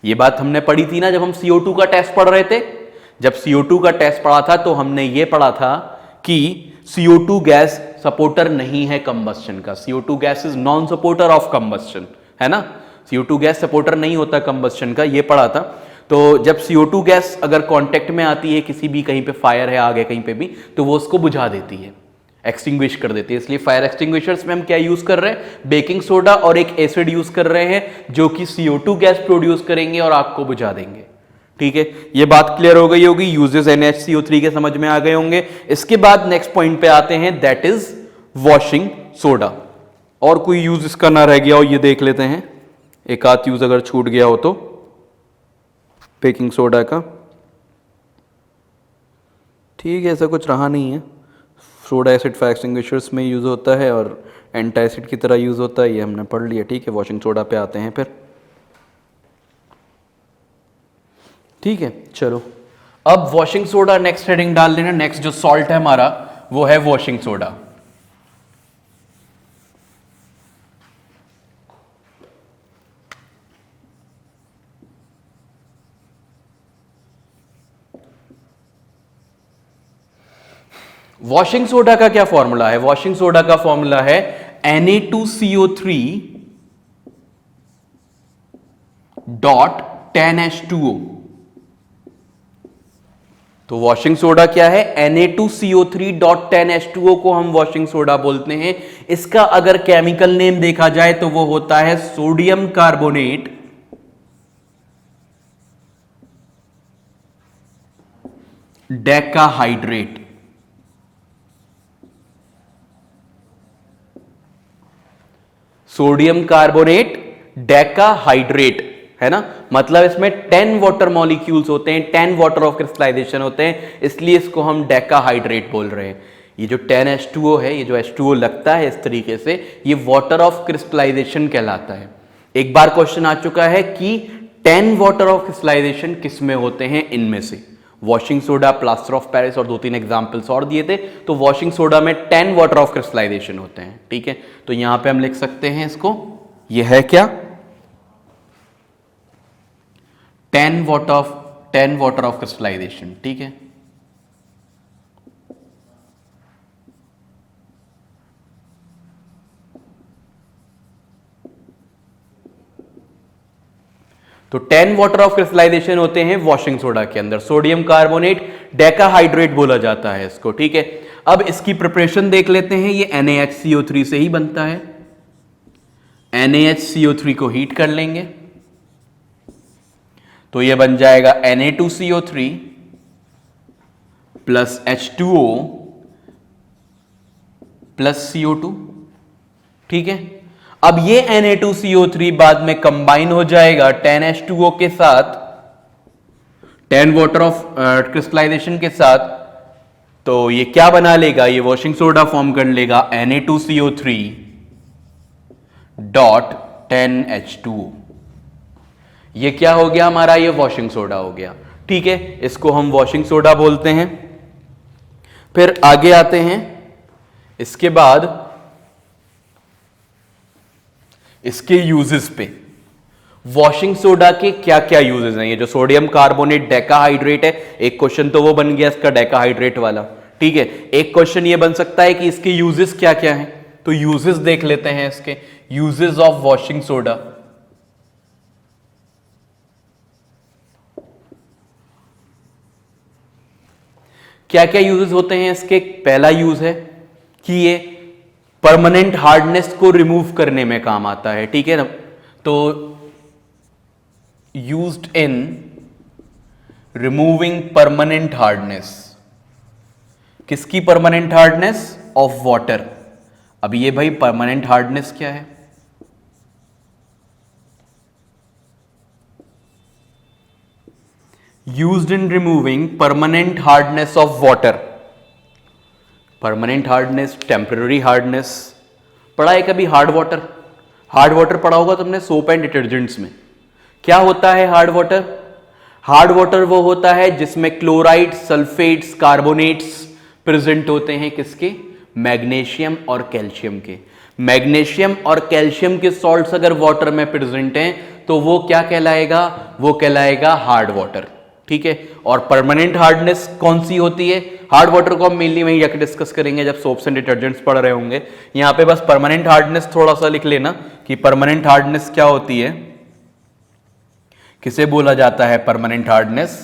ये बात हमने पढ़ी थी ना जब हम CO2 का टेस्ट पढ़ रहे थे। जब CO2 का टेस्ट पढ़ा था तो हमने ये पढ़ा था कि CO2 गैस सपोर्टर नहीं है कंबस्शन का, CO2 gas is non supporter of combustion, है ना। CO2 गैस सपोर्टर नहीं होता कंबस्शन का, ये पढ़ा था। तो जब CO2 गैस अगर कांटेक्ट में आती है किसी भी, कहीं पे फायर है आगे कहीं पे भी, तो वो उसको बुझा देती है, एक्सटिंग्विश कर देती है। इसलिए फायर एक्सटिंग्विशर्स में हम क्या यूज कर रहे हैं? बेकिंग सोडा और एक एसिड यूज कर रहे हैं जो कि CO2 गैस प्रोड्यूस करेंगे और आग को बुझा देंगे, ठीक है। ये बात क्लियर हो गई होगी, यूजेस NaHCO3 के समझ में आ गए होंगे। इसके बाद नेक्स्ट पॉइंट पे आते हैं, दैट इज वॉशिंग सोडा। और कोई यूज इसका ना रह गया हो ये देख लेते हैं, एक आध यूज अगर छूट गया हो तो बेकिंग सोडा का, ठीक है, ऐसा कुछ रहा नहीं है। सोडा एसिड फायर एक्सटिंग्विशर्स में यूज होता है और एंटासिड की तरह यूज होता है, ये हमने पढ़ लिया, ठीक है। वॉशिंग सोडा पे आते हैं फिर, ठीक है। चलो अब वॉशिंग सोडा नेक्स्ट हेडिंग डाल लेना। नेक्स्ट जो सॉल्ट है हमारा वो है वॉशिंग सोडा। वॉशिंग सोडा का क्या फॉर्मूला है? वॉशिंग सोडा का फॉर्मूला है Na2CO3 डॉट 10H2O। तो वॉशिंग सोडा क्या है? Na2CO3 डॉट 10H2O को हम वॉशिंग सोडा बोलते हैं। इसका अगर केमिकल नेम देखा जाए तो वो होता है sodium carbonate decahydrate. Sodium carbonate decahydrate, है ना। मतलब इसमें 10 वाटर मॉलिक्यूल्स होते हैं, 10 वाटर ऑफ क्रिस्टलाइजेशन होते हैं, इसलिए इसको हम डेकाहाइड्रेट बोल रहे हैं। ये जो 10H2O है, ये जो H2O लगता है इस तरीके से, ये वाटर ऑफ क्रिस्टलाइजेशन कहलाता है। एक बार क्वेश्चन आ चुका है कि 10 वाटर ऑफ क्रिस्टलाइजेशन किस में होते हैं, इनमें से washing soda, plaster of Paris और 2-3 एग्जांपल्स और दिए थे। तो वॉशिंग सोडा में 10 वाटर ऑफ क्रिस्टलाइजेशन होते हैं, ठीक है। तो यहां पे हम लिख सकते हैं इसको, ये है क्या? 10 वाटर ऑफ क्रिस्टलाइजेशन, ठीक है। तो 10 वाटर ऑफ क्रिस्टलाइजेशन होते हैं वॉशिंग सोडा के अंदर। सोडियम कार्बोनेट डेकाहाइड्रेट बोला जाता है इसको, ठीक है। अब इसकी प्रिपरेशन देख लेते हैं। ये NaHCO3 से ही बनता है। NaHCO3 को हीट कर लेंगे तो ये बन जाएगा Na2CO3 plus H2O plus CO2, ठीक है। अब ये Na2CO3 बाद में कंबाइन हो जाएगा 10H2O के साथ, 10 वाटर ऑफ क्रिस्टलाइजेशन के साथ। तो ये क्या बना लेगा? ये वॉशिंग सोडा फॉर्म कर लेगा Na2CO3 डॉट 10H2O। ये क्या हो गया हमारा? ये वॉशिंग सोडा हो गया, ठीक है। इसको हम वॉशिंग सोडा बोलते हैं। फिर आगे आते हैं। इसके बाद इसके यूजेस पे, वॉशिंग सोडा के क्या क्या यूजेस हैं। ये जो सोडियम कार्बोनेट डेकाहाइड्रेट है, एक क्वेश्चन तो वो बन गया इसका डेकाहाइड्रेट वाला, ठीक है। एक क्वेश्चन ये बन सकता है कि इसके यूजेस क्या क्या हैं। तो यूजेस देख लेते हैं इसके, यूजेस ऑफ वॉशिंग सोडा। क्या क्या यूजेस होते हैं इसके? पहला यूज है कि ये परमानेंट हार्डनेस को रिमूव करने में काम आता है, ठीक है ना। तो used in removing permanent hardness. किसकी परमानेंट हार्डनेस? Of water. अब ये भाई परमानेंट हार्डनेस क्या है? Used in removing permanent hardness of water. Permanent hardness, temporary hardness. पढ़ा है कभी हार्ड वाटर? हार्ड वाटर पढ़ा होगा तुमने सोप एंड डिटर्जेंट्स में। क्या होता है हार्ड वाटर? हार्ड वाटर वो होता है जिसमें क्लोराइड, सल्फेट्स, कार्बोनेट्स प्रेजेंट होते हैं। किसके? मैग्नीशियम और कैल्शियम के। मैग्नीशियम और कैल्शियम के सॉल्ट्स अगर वाटर में प्रेजेंट हैं तो वो क्या कहलाएगा? वो कहलाएगा हार्ड वाटर। ठीक है। और परमानेंट हार्डनेस कौन सी होती है? हार्ड वाटर को हम मेनली वहीं जाकर डिस्कस करेंगे जब सोप्स एंड डिटर्जेंट्स पढ़ रहे होंगे। यहां पे बस परमानेंट हार्डनेस थोड़ा सा लिख लेना कि परमानेंट हार्डनेस क्या होती है, किसे बोला जाता है परमानेंट हार्डनेस।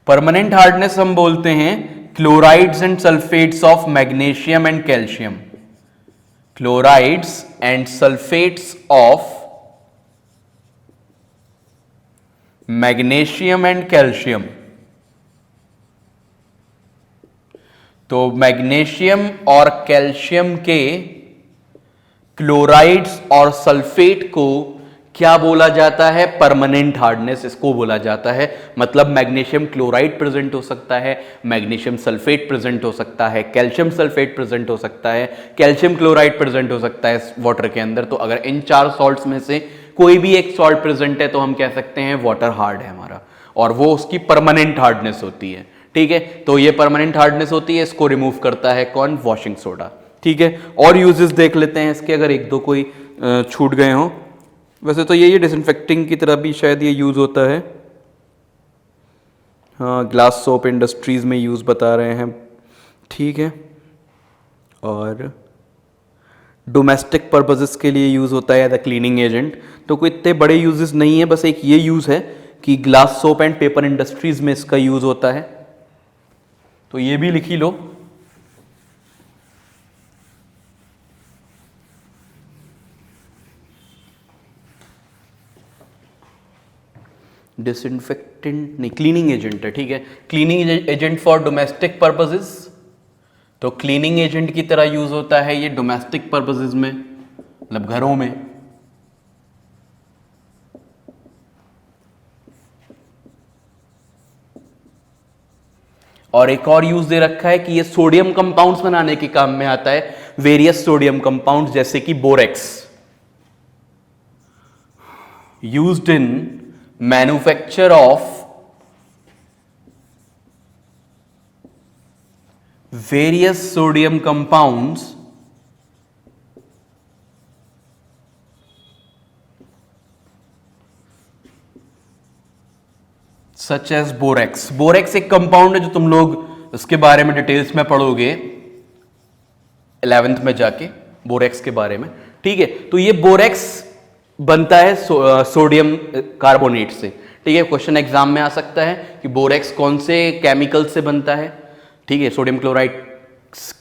परमानेंट हार्डनेस हम बोलते हैं chlorides and sulphates of magnesium and calcium. Chlorides and sulphates of magnesium and calcium. तो मैग्नीशियम और कैल्शियम के क्लोराइड्स और सल्फेट को क्या बोला जाता है? परमानेंट हार्डनेस इसको बोला जाता है। मतलब मैग्नीशियम क्लोराइड प्रेजेंट हो सकता है, मैग्नीशियम सल्फेट प्रेजेंट हो सकता है, कैल्शियम सल्फेट प्रेजेंट हो सकता है, कैल्शियम क्लोराइड प्रेजेंट हो सकता है वाटर के अंदर। तो अगर इन चार सॉल्ट्स में से कोई भी एक सॉल्ट प्रेजेंट है तो हम कह सकते हैं वाटर हार्ड है हमारा, और वो उसकी परमानेंट हार्डनेस होती है। ठीक है। तो ये परमानेंट हार्डनेस होती है, इसको रिमूव करता है कौन? Washing soda. ठीक है। और यूजेस देख लेते हैं इसके, अगर एक दो कोई छूट गए हों। वैसे तो ये डिसइंफेक्टिंग की तरह भी शायद ये यूज होता है। हाँ, ग्लास सोप इंडस्ट्रीज में यूज बता रहे हैं। ठीक है। और डोमेस्टिक पर्पसेस के लिए यूज होता है एज अ क्लीनिंग एजेंट। तो कोई इतने बड़े यूजेस नहीं है, बस एक ये यूज है कि glass soap and paper industries में इसका यूज होता है। तो ये भी लिखी लो। डिसइंफेक्टेंट नहीं, क्लीनिंग एजेंट है। ठीक है। Cleaning agent for domestic purposes. तो क्लीनिंग एजेंट की तरह यूज होता है ये डोमेस्टिक पर्पसेस में, मतलब घरों में। और एक और यूज दे रखा है कि ये सोडियम कंपाउंड्स बनाने के काम में आता है, वेरियस सोडियम कंपाउंड्स जैसे कि borax, used in manufacture of various sodium compounds such as borax. Borax एक कंपाउंड है जो तुम लोग उसके बारे में डिटेल्स में पढ़ोगे 11th में जाके, बोरेक्स के बारे में। ठीक है। तो ये बोरेक्स बनता है सोडियम कार्बोनेट से। ठीक है। क्वेश्चन एग्जाम में आ सकता है कि बोरेक्स कौन से केमिकल से बनता है। ठीक है। सोडियम क्लोराइड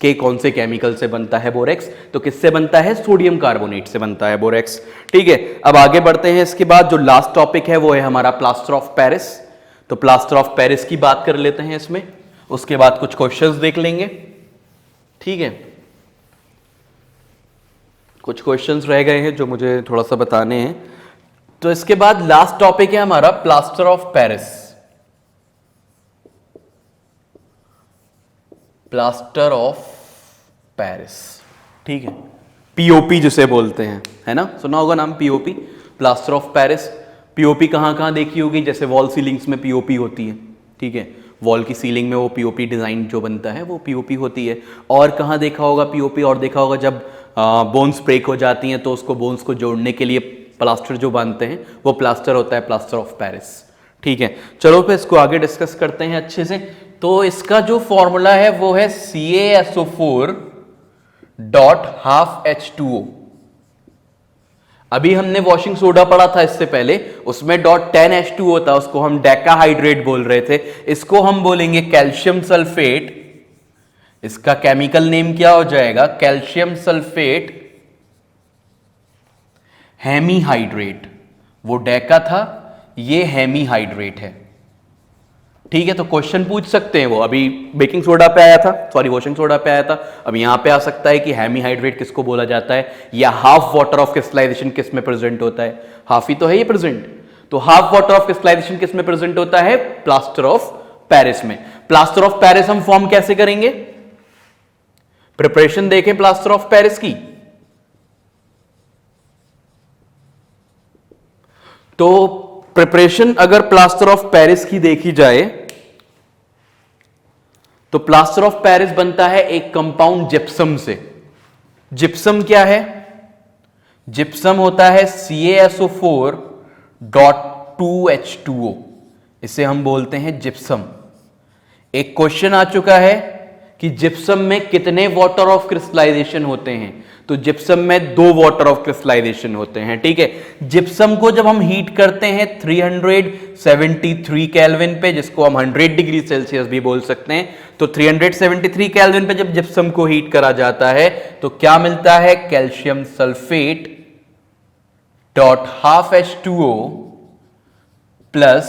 के कौन से केमिकल से बनता है बोरेक्स? तो किससे बनता है? सोडियम कार्बोनेट से बनता है बोरेक्स। ठीक है। अब आगे बढ़ते हैं। इसके बाद जो लास्ट टॉपिक है वो है हमारा प्लास्टर ऑफ पेरिस। तो प्लास्टर ऑफ पेरिस की बात कर लेते हैं इसमें, उसके बाद कुछ क्वेश्चंस देख लेंगे। ठीक है। कुछ क्वेश्चंस रह गए हैं जो मुझे थोड़ा सा बताने हैं। तो इसके बाद लास्ट टॉपिक है हमारा plaster of Paris. Plaster of Paris. ठीक है। पीओपी जिसे बोलते हैं, है ना, सुना होगा नाम POP, plaster of Paris. POP कहां कहां देखी होगी? जैसे वॉल सीलिंग्स में पीओपी होती है। ठीक है। वॉल की सीलिंग में वो पीओपी डिजाइन जो बनता है वो पीओपी होती है। और कहां देखा होगा पीओपी? और देखा होगा जब बोन्स ब्रेक हो जाती हैं तो उसको बोन्स को जोड़ने के लिए प्लास्टर जो बांधते हैं वो प्लास्टर होता है, प्लास्टर ऑफ पेरिस। ठीक है। चलो फिर इसको आगे डिस्कस करते हैं अच्छे से। तो इसका जो फॉर्मूला है वो है CaSO4 डॉट हाफ H2O। अभी हमने वॉशिंग सोडा पढ़ा था इससे पहले, उसमें डॉट 10H2O था, उसको हम डेकाहाइड्रेट बोल रहे थे। इसको हम बोलेंगे कैल्शियम सल्फेट। इसका केमिकल नेम क्या हो जाएगा? कैल्शियम सल्फेट हेमीहाइड्रेट, वो डेका था, ये हेमीहाइड्रेट है। ठीक है, तो क्वेश्चन पूछ सकते हैं वो, अभी बेकिंग सोडा पे आया था, सॉरी वॉशिंग सोडा पे आया था, अब यहां पे आ सकता है कि हेमीहाइड्रेट किसको बोला जाता है, या हाफ वाटर ऑफ क्रिस्टलाइजेशन किस में प्रेजेंट होता है, हाफ ही तो है ये प्रेजेंट, तो हाफ वाटर ऑफ क्रिस्टलाइजेशन किस में प्रेजेंट होता है, प्लास्टर ऑफ पेरिस में। प्लास्टर ऑफ पेरिस हम फॉर्म कैसे करेंगे, प्रिपरेशन देखें प्लास्टर ऑफ पेरिस की, तो प्रिपरेशन अगर प्लास्टर ऑफ पेरिस की देखी जाए तो प्लास्टर ऑफ पेरिस बनता है एक कंपाउंड जिप्सम से। जिप्सम क्या है, जिप्सम होता है CaSO4 डॉट 2H2O, इसे हम बोलते हैं जिप्सम। एक क्वेश्चन आ चुका है कि जिप्सम में कितने वाटर ऑफ क्रिस्टलाइजेशन होते हैं, तो जिप्सम में 2 वाटर ऑफ क्रिस्टलाइजेशन होते हैं। ठीक है, जिप्सम को जब हम हीट करते हैं 373 केल्विन पे, जिसको हम 100 डिग्री सेल्सियस भी बोल सकते हैं, तो 373 केल्विन पे जब जिप्सम को हीट करा जाता है तो क्या मिलता है, calcium sulphate dot half H2O plus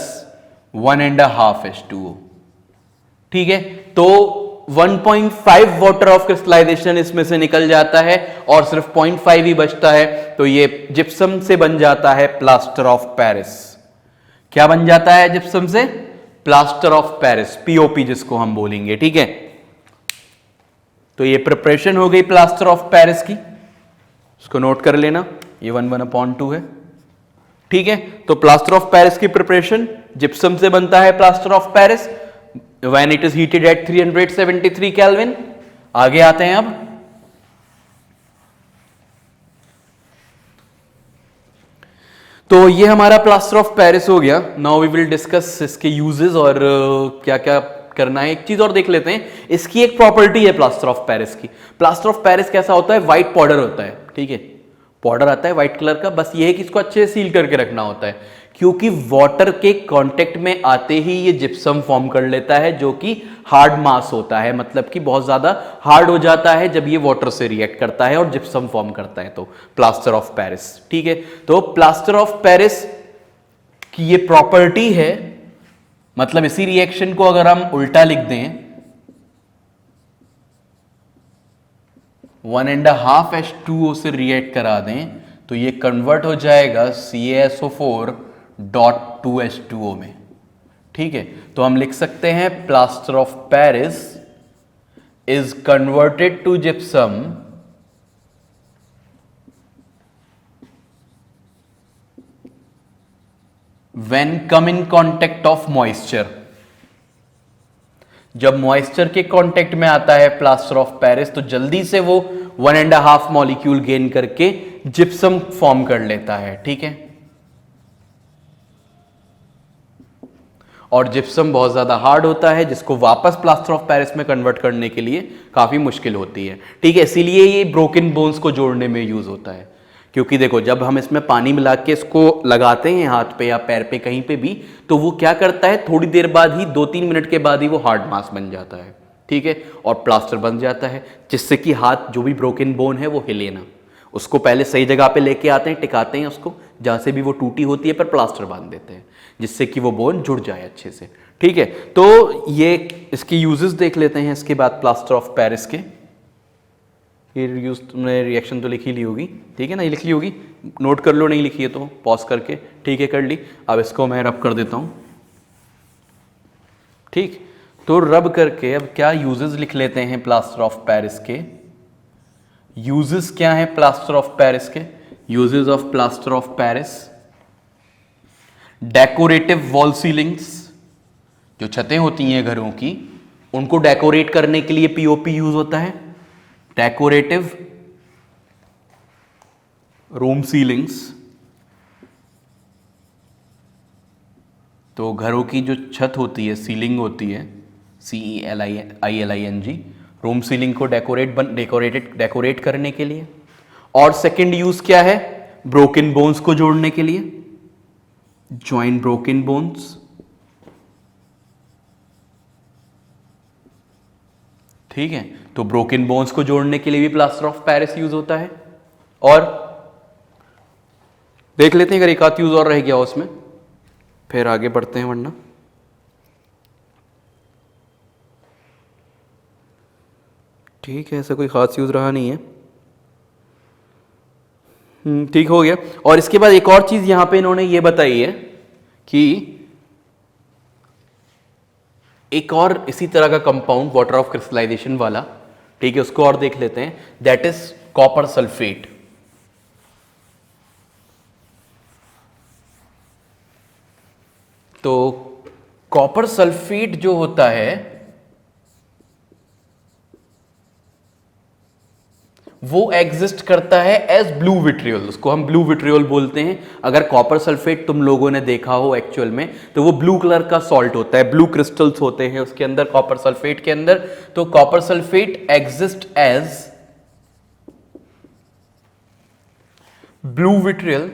1.5 H2O। ठीक है, तो 1.5 वाटर ऑफ क्रिस्टलाइजेशन इसमें से निकल जाता है और सिर्फ 0.5 ही बचता है, तो ये जिप्सम से बन जाता है प्लास्टर ऑफ पेरिस। क्या बन जाता है जिप्सम से, प्लास्टर ऑफ पेरिस, POP जिसको हम बोलेंगे। ठीक है, तो ये प्रिपरेशन हो गई प्लास्टर ऑफ पेरिस की, इसको नोट कर लेना, ये 1/2 है। ठीक है, तो प्लास्टर ऑफ पेरिस की प्रिपरेशन जिप्सम से बनता है plaster of Paris when it is heated at 373 Kelvin। आगे आते हैं अब, तो ये हमारा प्लास्टर ऑफ पेरिस हो गया। नाउ वी विल डिस्कस इसके यूजेस और क्या क्या करना है। एक चीज और देख लेते हैं, इसकी एक प्रॉपर्टी है प्लास्टर ऑफ पेरिस की। प्लास्टर ऑफ पेरिस कैसा होता है, व्हाइट पाउडर होता है। ठीक है, पाउडर आता है व्हाइट कलर का, बस ये है कि इसको अच्छे से सील करके रखना होता है, क्योंकि वाटर के कांटेक्ट में आते ही ये जिप्सम फॉर्म कर लेता है, जो कि हार्ड मास होता है, मतलब कि बहुत ज्यादा हार्ड हो जाता है जब ये वाटर से रिएक्ट करता है और जिप्सम फॉर्म करता है, तो प्लास्टर ऑफ पेरिस। ठीक है, तो प्लास्टर ऑफ पेरिस की ये प्रॉपर्टी है, मतलब इसी रिएक्शन को अगर हम उल्टा लिख दें, 1.5 H2O से रिएक्ट करा दें, तो ये कन्वर्ट हो जाएगा CaSO4 डॉट 2H2O में। ठीक है, तो हम लिख सकते हैं plaster of Paris is converted to gypsum when come in contact of moisture. जब मॉइस्चर के कांटेक्ट में आता है प्लास्टर ऑफ पेरिस, तो जल्दी से वो 1.5 मॉलिक्यूल गेन करके जिप्सम फॉर्म कर लेता है। ठीक है, और जिप्सम बहुत ज्यादा हार्ड होता है, जिसको वापस प्लास्टर ऑफ पेरिस में कन्वर्ट करने के लिए काफी मुश्किल होती है। ठीक है, इसीलिए ये ब्रोकन बोन्स को जोड़ने में यूज होता है, क्योंकि देखो जब हम इसमें पानी मिला के इसको लगाते हैं हाथ पे या पैर पे कहीं पे भी, तो वो क्या करता है, थोड़ी देर बाद ही 2-3 मिनट के बाद ही वो हार्ड मास बन जाता है। ठीक है, और प्लास्टर बन जाता है, जिससे कि हाथ जो भी ब्रोकन बोन है वो हिले ना। उसको पहले सही जगह पे लेके आते हैं, टिकाते हैं उसको, जहां से भी वो टूटी होती है पर प्लास्टर बांध देते हैं, जिससे कि वो बोन जुड़ जाए अच्छे से। ठीक है, तो ये इसके यूजेस देख लेते हैं इसके बाद प्लास्टर ऑफ पेरिस के। ये यूज तुमने रिएक्शन तो लिखी ली होगी, ठीक है ना, ये लिख ली होगी, नोट कर लो, नहीं लिखी है तो पॉज करके। ठीक है, कर ली। अब इसको मैं रब कर देता हूं। ठीक, तो रब करके अब क्या यूजेस लिख लेते हैं प्लास्टर ऑफ पेरिस के। यूजेस क्या है प्लास्टर ऑफ पेरिस के, uses of plaster of Paris, decorative wall ceilings, जो छतें होती हैं घरों की, उनको डेकोरेट करने के लिए पीओपी यूज होता है। डेकोरेटिव रूम सीलिंग्स, तो घरों की जो छत होती है, सीलिंग होती है, CELING, रूम सीलिंग को डेकोरेट करने के लिए। और सेकंड यूज क्या है, ब्रोकन बोन्स को जोड़ने के लिए, जॉइन ब्रोकन बोन्स। ठीक है, तो ब्रोकन बोन्स को जोड़ने के लिए भी प्लास्टर ऑफ पेरिस यूज होता है। और देख लेते हैं अगर एक आध यूज और रह गया हो उसमें, फिर आगे बढ़ते हैं, वरना ठीक है, ऐसा कोई खास यूज रहा नहीं है। ठीक हो गया। और इसके बाद एक और चीज यहां पे इन्होंने ये बताई है कि एक और इसी तरह का कंपाउंड वाटर ऑफ क्रिस्टलाइजेशन वाला, ठीक है, उसको और देख लेते हैं, दैट इज कॉपर सल्फेट। तो कॉपर सल्फेट जो होता है वो एग्जिस्ट करता है एज ब्लू विट्रियोल, उसको हम ब्लू विट्रियोल बोलते हैं। अगर कॉपर सल्फेट तुम लोगों ने देखा हो एक्चुअल में, तो वो ब्लू कलर का सॉल्ट होता है, ब्लू क्रिस्टल्स होते हैं उसके अंदर, कॉपर सल्फेट के अंदर। तो copper sulphate exist as blue vitriol.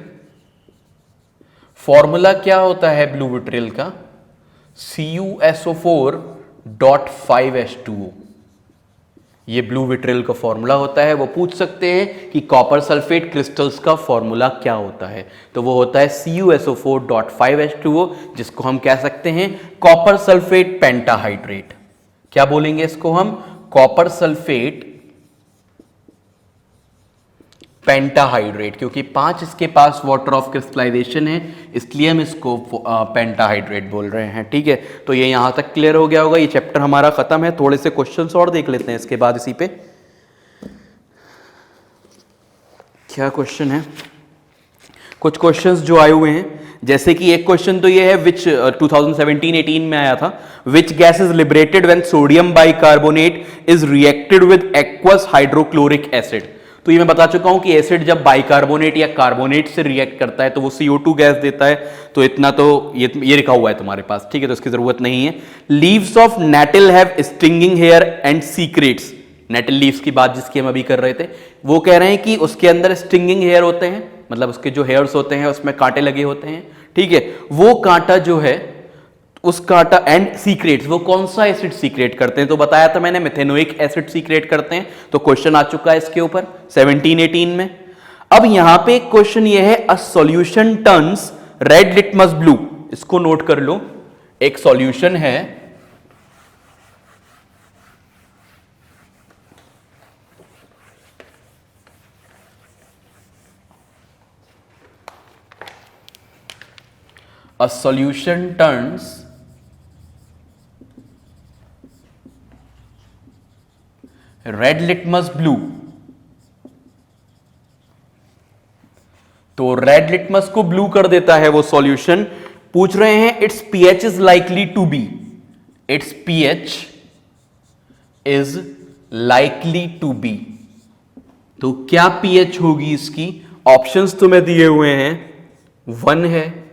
Formula क्या होता है ब्लू विट्रियल का? CuSO4.5H2O, ये ब्लू विट्रियल का फॉर्मूला होता है। वो पूछ सकते हैं कि कॉपर सल्फेट क्रिस्टल्स का फॉर्मूला क्या होता है, तो वो होता है CuSO4.5H2O, जिसको हम कह सकते हैं कॉपर सल्फेट पेंटाहाइड्रेट। क्या बोलेंगे इसको हम? कॉपर सल्फेट पेंटाहाइड्रेट, क्योंकि 5 इसके पास वाटर ऑफ क्रिस्टलाइजेशन है, इसलिए हम इसको पेंटाहाइड्रेट बोल रहे हैं। ठीक है, तो ये यहां तक क्लियर हो गया होगा। ये चैप्टर हमारा खत्म है। थोड़े से क्वेश्चंस और देख लेते हैं इसके बाद इसी पे। क्या क्वेश्चन है? कुछ क्वेश्चंस जो आए हुए हैं, जैसे कि एक क्वेश्चन तो ये है विच 2017-18 में आया था, which gas is liberated when sodium bicarbonate is reacted with aqueous hydrochloric acid. तो ये मैं बता चुका हूं कि एसिड जब बाइकार्बोनेट या कार्बोनेट से रिएक्ट करता है तो वो CO2 गैस देता है। तो इतना तो ये लिखा हुआ है तुम्हारे पास, ठीक है, तो इसकी जरूरत नहीं है। Leaves of nettle have stinging hair and secrets. Nettle leaves की बात जिसकी हम अभी कर रहे थे, वो कह रहे हैं कि उसके अंदर स्टिंगिंग हेयर होते हैं, मतलब उसके जो हेयर्स होते हैं उसमें कांटे लगे होते हैं। ठीक है, वो कांटा जो है, उस कांटा एंड सीक्रेट्स, वो कौन सा एसिड सीक्रेट करते हैं? तो बताया था मैंने, मेथेनोइक एसिड सीक्रेट करते हैं। तो क्वेश्चन आ चुका है इसके ऊपर 17-18 में। अब यहां पे एक क्वेश्चन ये है, a solution turns red litmus blue. इसको नोट कर लो, एक सॉल्यूशन है, a solution turns red litmus blue। तो रेड लिटमस को ब्लू कर देता है वो सॉल्यूशन। पूछ रहे हैं it's pH is likely to be, it's pH is likely to be. तो क्या pH होगी इसकी? ऑप्शंस तुम्हें दिए हुए हैं, 1 है,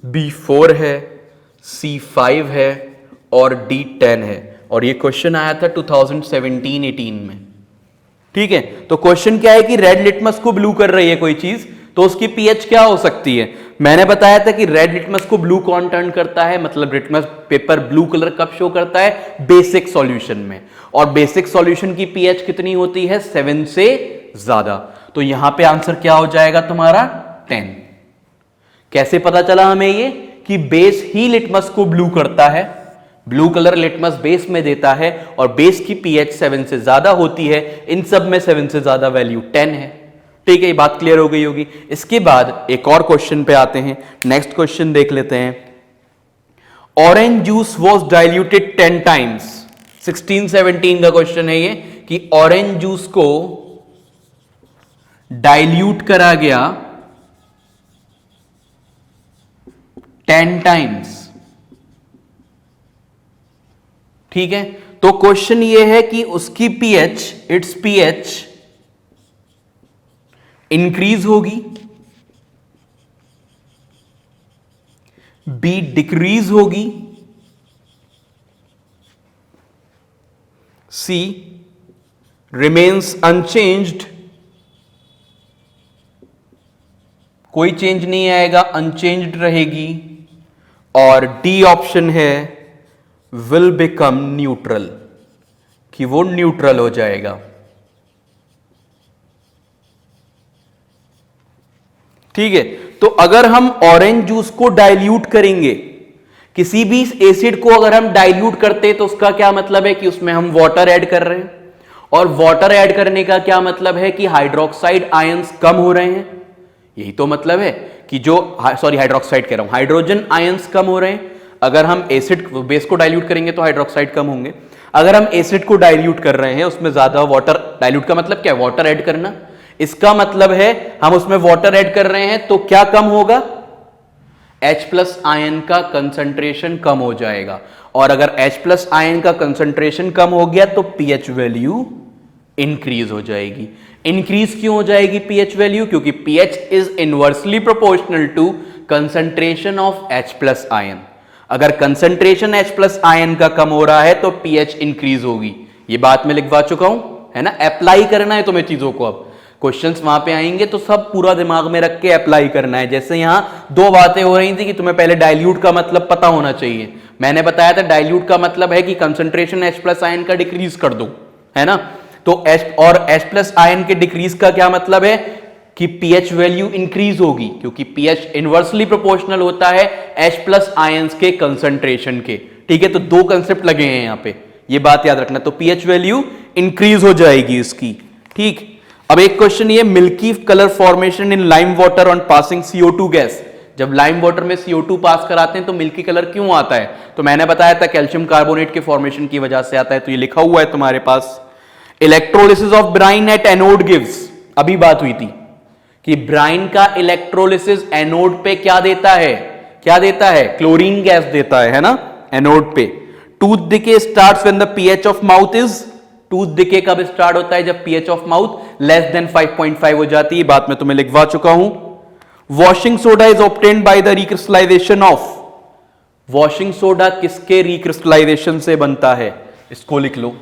B4 है, C5 है और D10 है। और ये क्वेश्चन आया था 2017-18 में। ठीक है, तो क्वेश्चन क्या है कि रेड लिटमस को ब्लू कर रही है कोई चीज, तो उसकी pH क्या हो सकती है? मैंने बताया था कि रेड लिटमस को ब्लू कौन टर्न करता है, मतलब लिटमस पेपर ब्लू कलर कब शो करता है? बेसिक सॉल्यूशन में। और बेसिक सॉल्यूशन की pH कितनी होती है? 7 से ज्यादा। तो यहां पे आंसर क्या हो जाएगा तुम्हारा? 10। कैसे पता चला हमें ये? कि बेस ही लिटमस को ब्लू करता है, ब्लू कलर लिटमस बेस में देता है, और बेस की pH 7 से ज्यादा होती है। इन सब में 7 से ज्यादा वैल्यू 10 है। ठीक है, ये बात क्लियर हो गई होगी। इसके बाद एक और क्वेश्चन पे आते हैं, नेक्स्ट क्वेश्चन देख लेते हैं। Orange juice was diluted 10 times. 16-17 का क्वेश्चन है ये, कि ऑरेंज जूस को डाइल्यूट करा गया 10 टाइम्स। ठीक है, तो क्वेश्चन ये है कि उसकी pH, इट्स pH इंक्रीज होगी, B डिक्रीज होगी, C रिमेन्स अनचेंज्ड, कोई चेंज नहीं आएगा, अनचेंज्ड रहेगी, और D ऑप्शन है विल बिकम न्यूट्रल, कि वो न्यूट्रल हो जाएगा। ठीक है, तो अगर हम ऑरेंज जूस को डाइल्यूट करेंगे, किसी भी एसिड को अगर हम डाइल्यूट करते हैं तो उसका क्या मतलब है कि उसमें हम वाटर ऐड कर रहे हैं, और वाटर ऐड करने का क्या मतलब है कि हाइड्रोक्साइड आयंस कम हो रहे हैं। यही तो मतलब है कि जो हाइड्रोक्साइड कह रहा हूं, हाइड्रोजन आयंस कम हो रहे हैं। अगर हम एसिड बेस को डाइल्यूट करेंगे तो हाइड्रोक्साइड कम होंगे। अगर हम एसिड को डाइल्यूट कर रहे हैं, उसमें ज्यादा वाटर, डाइल्यूट का मतलब क्या है, वाटर ऐड करना, इसका मतलब है हम उसमें वाटर ऐड कर रहे हैं तो क्या कम होगा, H प्लस आयन का कंसंट्रेशन कम हो जाएगा। और अगर H प्लस आयन का कंसंट्रेशन कम हो गया तो pH वैल्यू इंक्रीज हो जाएगी। इंक्रीज क्यों हो जाएगी pH वैल्यू, क्योंकि pH is inversely proportional to concentration of H plus ion. अगर कंसंट्रेशन H प्लस आयन का कम हो रहा है तो pH इंक्रीज होगी। ये बात मैं लिखवा चुका हूं, है ना। अप्लाई करना है तुम्हें चीजों को, अब क्वेश्चंस वहां पे आएंगे तो सब पूरा दिमाग में रख के अप्लाई करना है। जैसे यहां दो बातें हो रही थी कि तुम्हें पहले डाइल्यूट का मतलब पता होना चाहिए। मैंने बताया था डाइल्यूट का मतलब है कि कंसंट्रेशन H प्लस आयन का डिक्रीज कर दो, है ना। तो H प्लस आयन के डिक्रीज का क्या मतलब है कि pH वैल्यू इंक्रीज होगी, क्योंकि pH इनवर्सली प्रोपोर्शनल होता है H प्लस आयंस के कंसंट्रेशन के। ठीक है, तो दो कंसेप्ट लगे हैं यहां पे, ये बात याद रखना। तो pH वैल्यू इंक्रीज हो जाएगी इसकी। ठीक, अब एक क्वेश्चन ये, milky colour formation in lime water on passing CO2 gas. जब लाइम वाटर में CO2 पास कराते हैं तो मिल्की कलर क्यों आता है, तो मैंने बताया था कैल्शियम कार्बोनेट के फॉर्मेशन की वजह से आता है। तो ये लिखा हुआ है तुम्हारे पास। Electrolysis of brine at anode gives, अभी बात हुई थी कि ब्राइन का इलेक्ट्रोलिसिस एनोड पे क्या देता है, क्या देता है, क्लोरीन गैस देता है ना, एनोड पे। Tooth decay starts when the pH of mouth is, tooth decay कब स्टार्ट होता है, जब pH of mouth less than 5.5 हो जाती है। बात मैं तुम्हें लिखवा चुका हूं। Washing soda is obtained by the recrystallization of, washing soda किसके रिक्रिस्टलाइजेशन से बनता है, इसको लिख लो।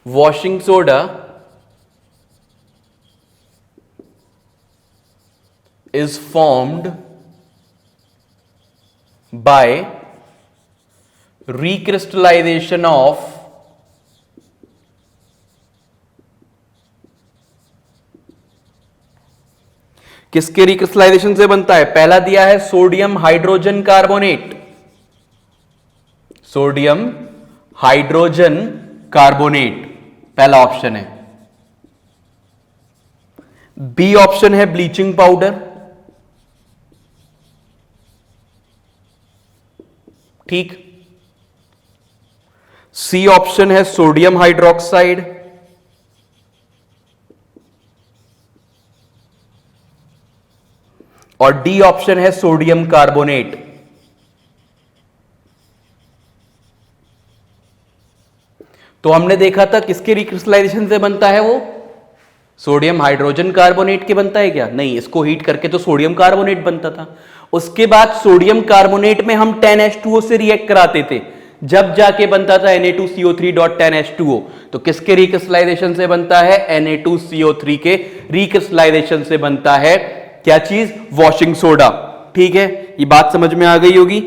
Washing soda is formed by recrystallization of किसके रिक्रिस्टलाइजेशन से बनता है, पहला दिया है sodium hydrogen carbonate, sodium hydrogen carbonate पहला ऑप्शन है। बी ऑप्शन है ब्लीचिंग पाउडर, ठीक। सी ऑप्शन है सोडियम हाइड्रोक्साइड, और डी ऑप्शन है सोडियम कार्बोनेट। तो हमने देखा था किसके रिक्रिस्टलाइजेशन से बनता है, वो सोडियम हाइड्रोजन कार्बोनेट के बनता है क्या, नहीं, इसको हीट करके तो सोडियम कार्बोनेट बनता था। उसके बाद सोडियम कार्बोनेट में हम 10H2O से रिएक्ट कराते थे, जब जाके बनता था Na2CO3.10H2O। तो किसके रिक्रिस्टलाइजेशन से बनता है, Na2CO3 के रिक्रिस्टलाइजेशन से बनता है क्या चीज, वॉशिंग सोडा। ठीक है, ये बात समझ में आ गई होगी।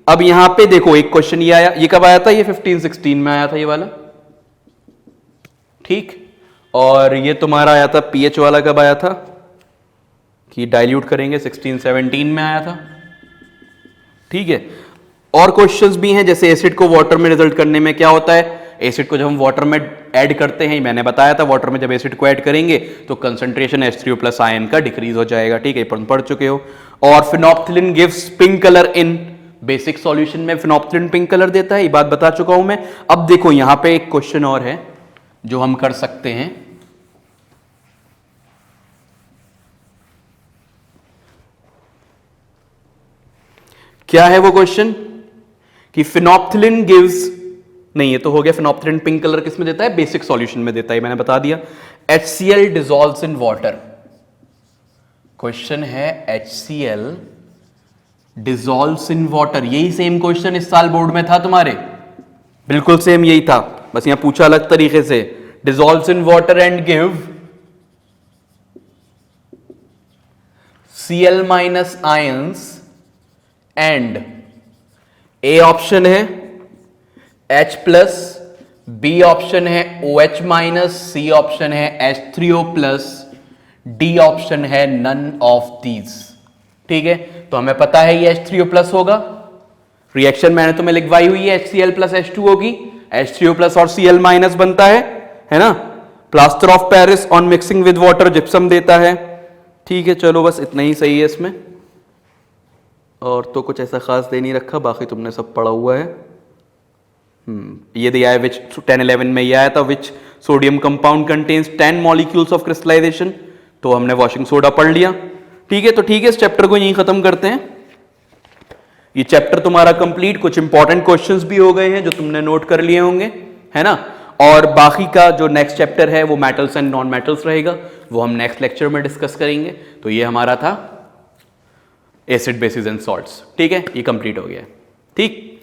अब यहां पे देखो एक क्वेश्चन ये आया, ये कब आया था, ये 15-16 में आया था ये वाला, ठीक। और ये तुम्हारा आया था pH वाला कब आया था कि डाइल्यूट करेंगे, 16-17 में आया था, ठीक है। और क्वेश्चंस भी हैं, जैसे एसिड को वाटर में रिजल्ट करने में क्या होता है, एसिड को जब हम वाटर में ऐड करते हैं, मैंने बताया था वाटर में जब एसिड को ऐड करेंगे तो कंसंट्रेशन H3O प्लस आयन का डिक्रीज हो जाएगा, ठीक है, पढ़ चुके हो। और फिनोप्थिलिन गिव्स पिंक कलर इन, बेसिक सॉल्यूशन में फिनोप्थिलिन पिंक कलर देता है, ये बात बता चुका हूं मैं। अब देखो यहां पे एक क्वेश्चन और है जो हम कर सकते हैं। क्या है वो क्वेश्चन कि फिनोप्थिलिन गिव्स, नहीं ये तो हो गया, फिनोप्थिलिन पिंक कलर किस में देता है, बेसिक सॉल्यूशन में देता है, मैंने बता दिया। HCl dissolves in water, question है HCl डिसॉल्व्स इन वाटर, यही सेम क्वेश्चन इस साल बोर्ड में था तुम्हारे, बिल्कुल सेम यही था, बस यहां पूछा अलग तरीके से। Dissolves in water and give Cl minus ions and, A option है H प्लस बी ऑप्शन है OH माइनस, सी ऑप्शन है H3O प्लस, डी ऑप्शन है नन ऑफ दीज। ठीक है, तो हमें पता है ये H3O प्लस होगा। रिएक्शन मैंने तुम्हें लिखवाई हुई है HCl प्लस H2O की, H3O प्लस और Cl माइनस बनता है ना। Plaster of Paris on mixing with water gypsum देता है। ठीक है, चलो बस इतना ही सही है इसमें, और तो कुछ ऐसा खास दे नहीं रखा, बाकी तुमने सब पढ़ा हुआ है। ये दिया है विच 10-11 में ये आया था, which sodium compound contains 10 molecules of crystallization, तो हमने वॉशिंग सोडा पढ़ लिया। ठीक है, तो ठीक है, इस चैप्टर को यहीं खत्म करते हैं। ये चैप्टर तुम्हारा कंप्लीट, कुछ इंपॉर्टेंट क्वेश्चंस भी हो गए हैं जो तुमने नोट कर लिए होंगे, है ना। और बाकी का जो नेक्स्ट चैप्टर है वो मेटल्स एंड नॉन मेटल्स रहेगा, वो हम नेक्स्ट लेक्चर में डिस्कस करेंगे। तो ये हमारा था एसिड बेसिस एंड सॉल्ट्स। ठीक है, ये कंप्लीट हो गया है। ठीक।